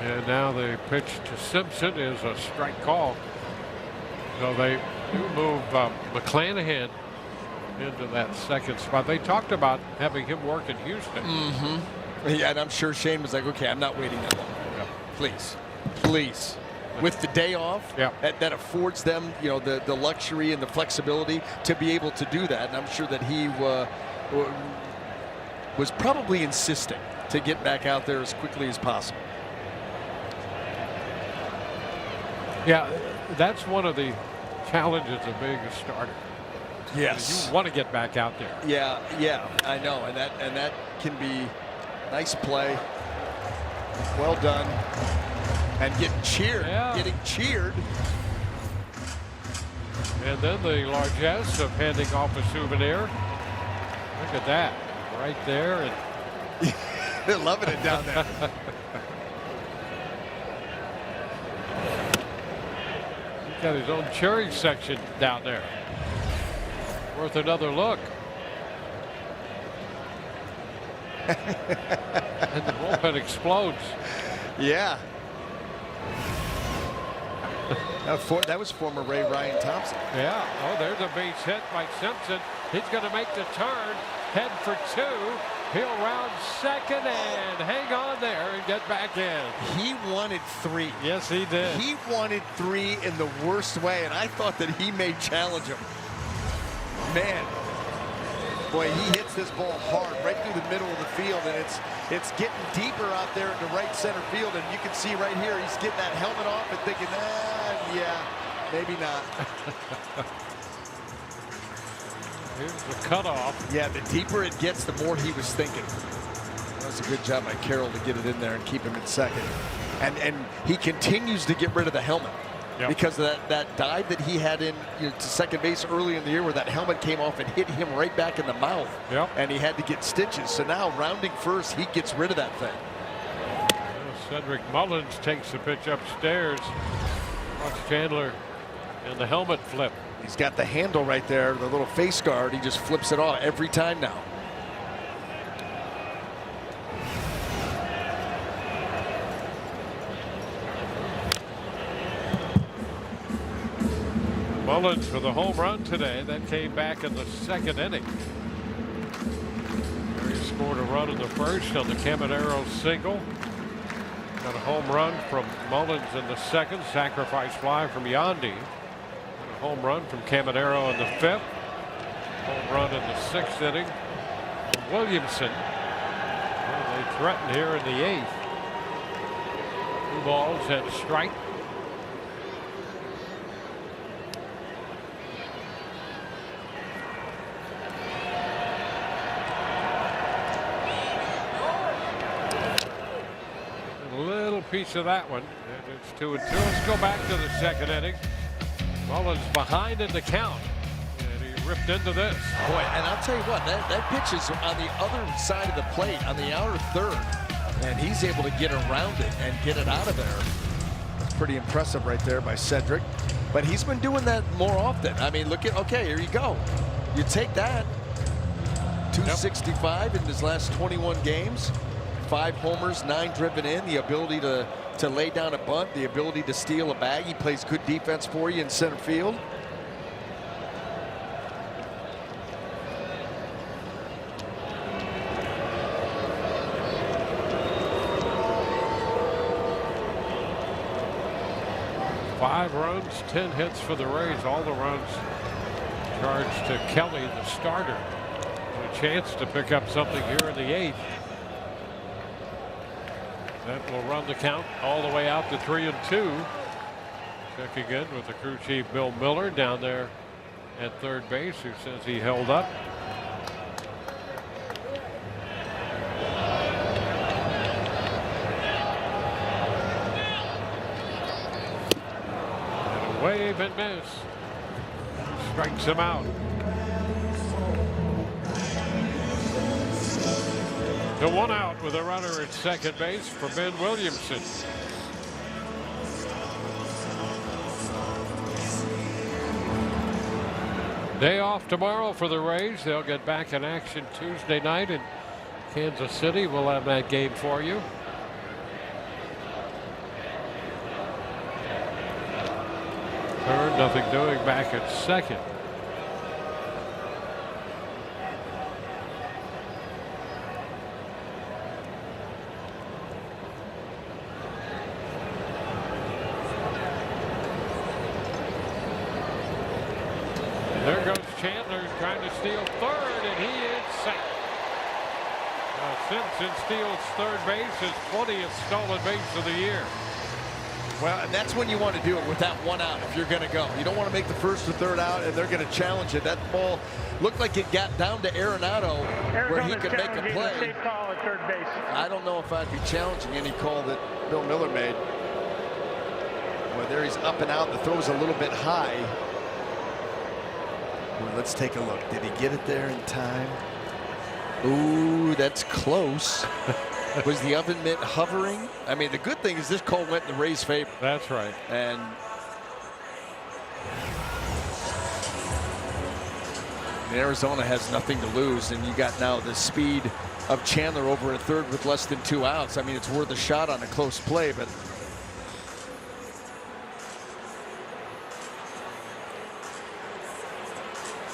And now the pitch to Simpson is a strike call. So they do move McClanahan into that second spot. They talked about having him work in Houston. Yeah, and I'm sure Shane was like, okay, I'm not waiting that long. Yeah. Please, please. With the day off, yeah, that affords them, you know, the luxury and the flexibility to be able to do that. And I'm sure that he was probably insisting to get back out there as quickly as possible. Yeah, that's one of the challenges of being a starter. Yes. You want to get back out there. Yeah, I know, and that can be nice play, well done, and getting cheered, getting cheered. And then the largesse of handing off a souvenir. Look at that, right there, and they're loving it down there. He's got his own cherry section down there. Worth another look. And the bullpen explodes. Yeah. That was former Ray Ryan Thompson. Yeah. Oh, there's a base hit by Simpson. He's going to make the turn. Head for 2. He'll round second and hang on there and get back in. He wanted 3. Yes, he did. He wanted 3 in the worst way, and I thought that he may challenge him. Man, boy, he hits this ball hard right through the middle of the field, and it's getting deeper out there into right center field, and you can see right here he's getting that helmet off and thinking, yeah, maybe not. Here's the cutoff. Yeah, the deeper it gets, the more he was thinking. That's a good job by Carroll to get it in there and keep him in second. And he continues to get rid of the helmet. Yep. Because of that dive that he had in to second base early in the year, where that helmet came off and hit him right back in the mouth. Yep. And he had to get stitches. So now rounding first, he gets rid of that thing. Cedric Mullins takes the pitch upstairs. Watch Chandler and the helmet flip. He's got the handle right there, the little face guard. He just flips it off every time now. Mullins for the home run today. That came back in the second inning. He scored a run in the first on the Caminero single. Got a home run from Mullins in the second. Sacrifice fly from Yandy. A home run from Caminero in the fifth. Home run in the sixth inning. Williamson. Well, they threaten here in the 8th. 2 balls and a strike. Piece of that one, and it's 2-2. Let's go back to the second inning. Mullins behind in the count. ripped into this. Boy, and I'll tell you what, that pitch is on the other side of the plate, on the outer third, and he's able to get around it and get it out of there. That's pretty impressive right there by Cedric. But he's been doing that more often. I mean, look at, okay, here you go. You take that. 265 in his last 21 games. 5 homers, 9 driven in. The ability to lay down a bunt, the ability to steal a bag. He plays good defense for you in center field. Five runs, 10 hits for the Rays. All the runs charged to Kelly, the starter. A chance to pick up something here in the 8th. That will run the count all the way out to 3-2. Checking in with the crew chief Bill Miller down there at third base, who says he held up. And a wave and miss. Strikes him out. The 1 out with a runner at second base for Ben Williamson. Day off tomorrow for the Rays. They'll get back in action Tuesday night in Kansas City. We'll have that game for you. Third, nothing doing back at second. There goes Chandler trying to steal third, and he is sacked. Simpson steals third base, his 20th stolen base of the year. Well, and that's when you want to do it with that 1 out if you're going to go. You don't want to make the first or third out, and they're going to challenge it. That ball looked like it got down to Arenado where he could make a play. Safe call at third base. I don't know if I'd be challenging any call that Bill Miller made. Well, there he's up and out. The throw's a little bit high. Well, let's take a look. Did he get it there in time? Ooh, that's close. Was the oven mitt hovering? I mean, the good thing is this call went in the Rays' favor. That's right. And Arizona has nothing to lose, and you got now the speed of Chandler over at third with less than 2 outs. I mean, it's worth a shot on a close play, but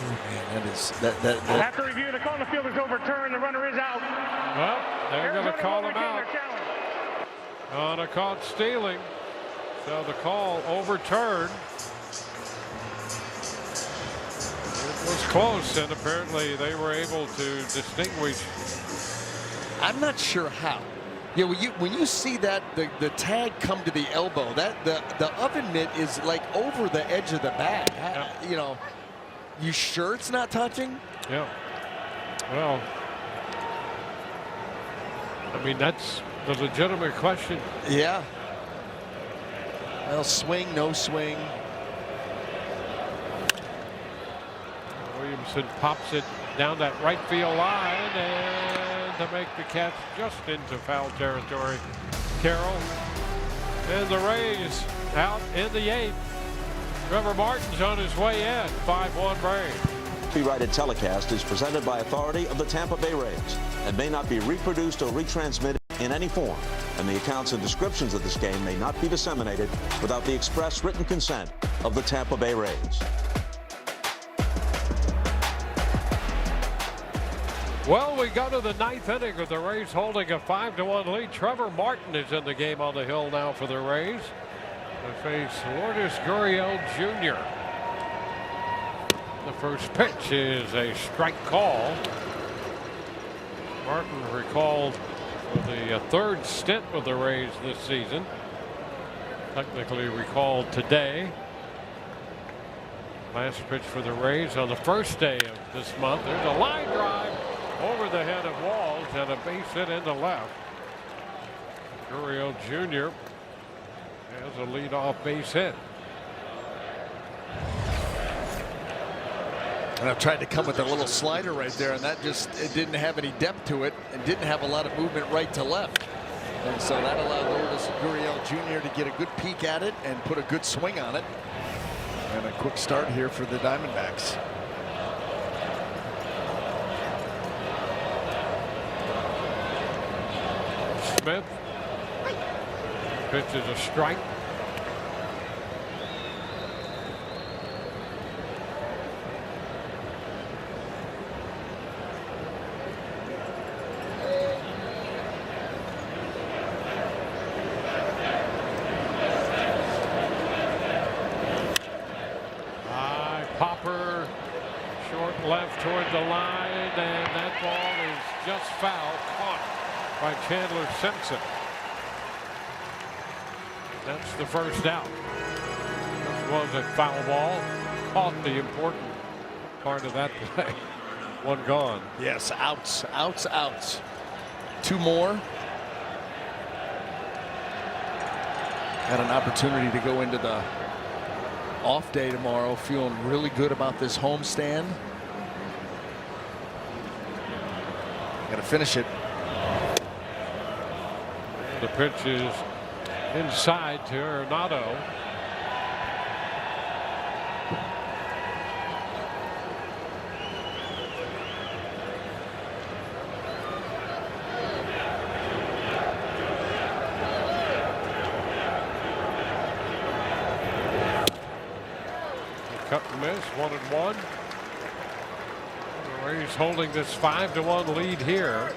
oh man, that After review, the call on the field is overturned. The runner is out. Well, they're going to call him out on a caught stealing. So the call overturned. It was close, and apparently they were able to distinguish. I'm not sure how. Yeah, when you see that the tag come to the elbow, that the oven mitt is like over the edge of the bag. You know, you sure it's not touching? Yeah. Well, I mean, that's the legitimate question. Yeah. Well, swing, no swing. Williamson pops it down that right field line, and to make the catch just into foul territory. Carroll and the Rays out in the 8th. Trevor Martin's on his way in. 5-1 Rays. Copyrighted telecast is presented by authority of the Tampa Bay Rays and may not be reproduced or retransmitted in any form, and the accounts and descriptions of this game may not be disseminated without the express written consent of the Tampa Bay Rays. Well, we go to the 9th inning with the Rays holding a 5-1 lead. Trevor Martin is in the game on the hill now for the Rays to face Lourdes Gurriel Jr. The first pitch is a strike call. Martin recalled for the third stint with the Rays this season. Technically recalled today. Last pitch for the Rays on the first day of this month. There's a line drive over the head of Walls and a base hit into left. Gurriel Jr. has a leadoff base hit. And I've tried to come with a little slider right there, and that just, it didn't have any depth to it and didn't have a lot of movement right to left. And so that allowed Lourdes Gurriel Jr. to get a good peek at it and put a good swing on it. And a quick start here for the Diamondbacks. Smith. Pitch is a strike. Popper, short left toward the line, and that ball is just foul, caught by Chandler Simpson. That's the first out. This was a foul ball. Caught the important part of that play. One gone. Yes, outs, outs, outs. Two more. Got an opportunity to go into the off day tomorrow, feeling really good about this homestand. Got to finish it. The pitch is inside to Arenado. Cut and miss, 1-1. The Rays holding this 5-1 lead here.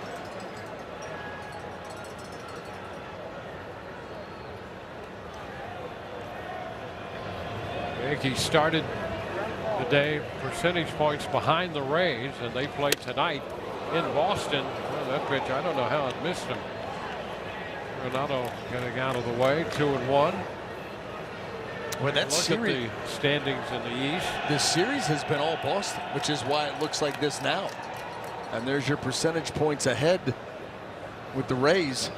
Yankees started the day percentage points behind the Rays, and they play tonight in Boston. Well, that pitch, I don't know how it missed him. Arenado getting out of the way, 2-1. Well, that Look series, at the standings in the East. this series has been all Boston, which is why it looks like this now. And there's your percentage points ahead with the Rays.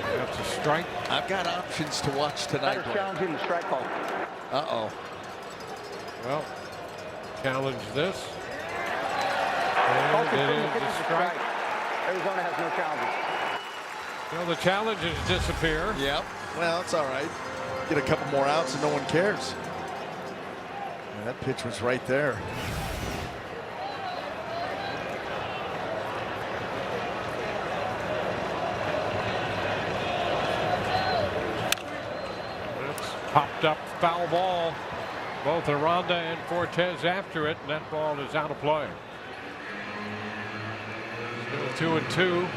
That's a strike. I've got options to watch tonight. Batter challenging the strike call. Uh-oh. Well, challenge this. Call And confirmed, it the is pitch a is a strike. strike. Arizona has no challenges. Well, the challenges disappear. Yep. Well, it's all right. Get a couple more outs and no one cares. And that pitch was right there. It's popped up foul ball. Both Aranda and Fortes after it, and that ball is out of play. Still 2-2.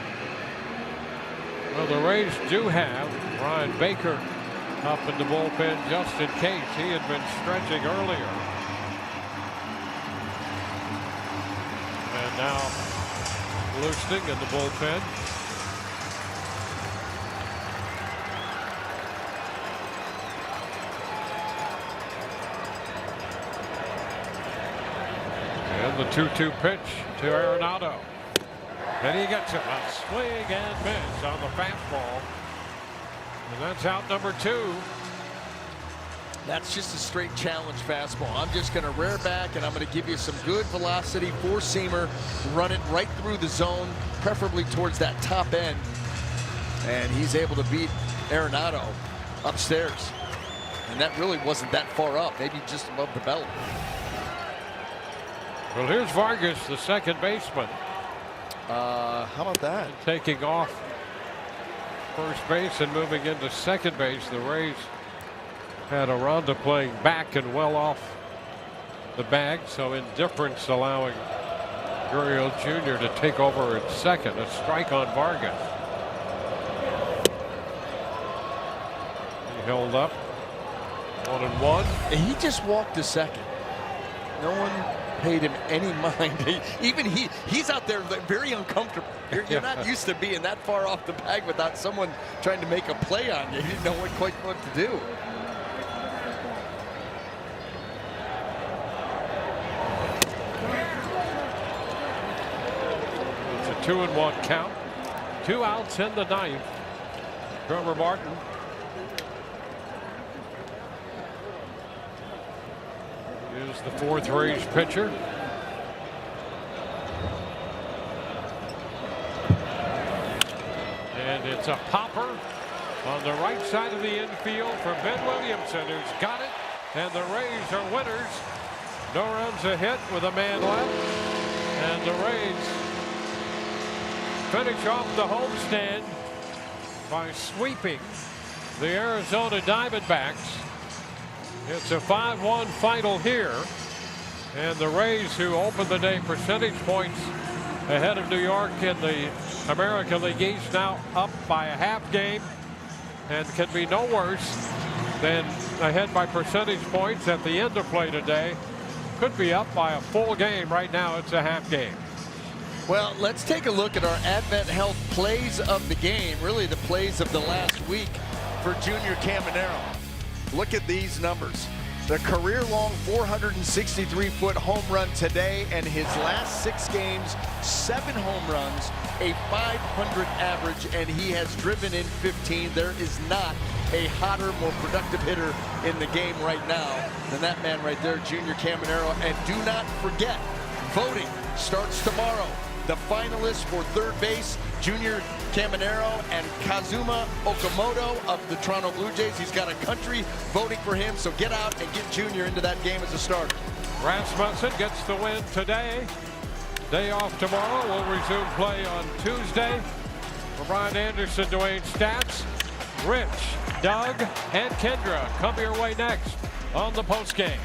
Well, the Rays do have Ryan Baker up in the bullpen just in case. He had been stretching earlier. And now loosening in the bullpen. And the 2-2 pitch to Arenado. And he gets a swing and miss on the fastball. And that's out number 2. That's just a straight challenge fastball. I'm just going to rear back and I'm going to give you some good velocity four-seamer, run it right through the zone, preferably towards that top end. And he's able to beat Arenado upstairs. And that really wasn't that far up, maybe just above the belt. Well, here's Vargas, the second baseman. How about that? Taking off first base and moving into second base. The Rays had Aranda playing back and well off the bag, so indifference allowing Gurriel Jr. to take over at second. A strike on Vargas. He held up 1-1. He just walked to second. No one paid him any mind. Even he's out there very uncomfortable. You're not used to being that far off the bag without someone trying to make a play on you. He didn't know quite what to do. It's a 2-1 count. 2 outs in the ninth. Trevor Martin. Is the fourth Rays pitcher. And it's a popper on the right side of the infield for Ben Williamson, who's got it. And the Rays are winners. No runs a hit with a man left. And the Rays finish off the homestand by sweeping the Arizona Diamondbacks. It's a 5-1 final here. And the Rays, who opened the day percentage points ahead of New York in the American League East, now up by a half game and can be no worse than ahead by percentage points at the end of play today. Could be up by a full game. Right now it's a half game. Well, let's take a look at our Advent Health plays of the game, really the plays of the last week for Junior Caminero. Look at these numbers. The career-long 463-foot home run today, and his last 6 games, 7 home runs, a .500 average, and he has driven in 15. There is not a hotter, more productive hitter in the game right now than that man right there, Junior Caminero. And do not forget, voting starts tomorrow. The finalists for third base, Junior Caminero and Kazuma Okamoto of the Toronto Blue Jays. He's got a country voting for him, so get out and get Junior into that game as a starter. Rasmussen gets the win today. Day off tomorrow. We'll resume play on Tuesday. For Brian Anderson, Dwayne Stats, Rich, Doug, and Kendra come your way next on the postgame.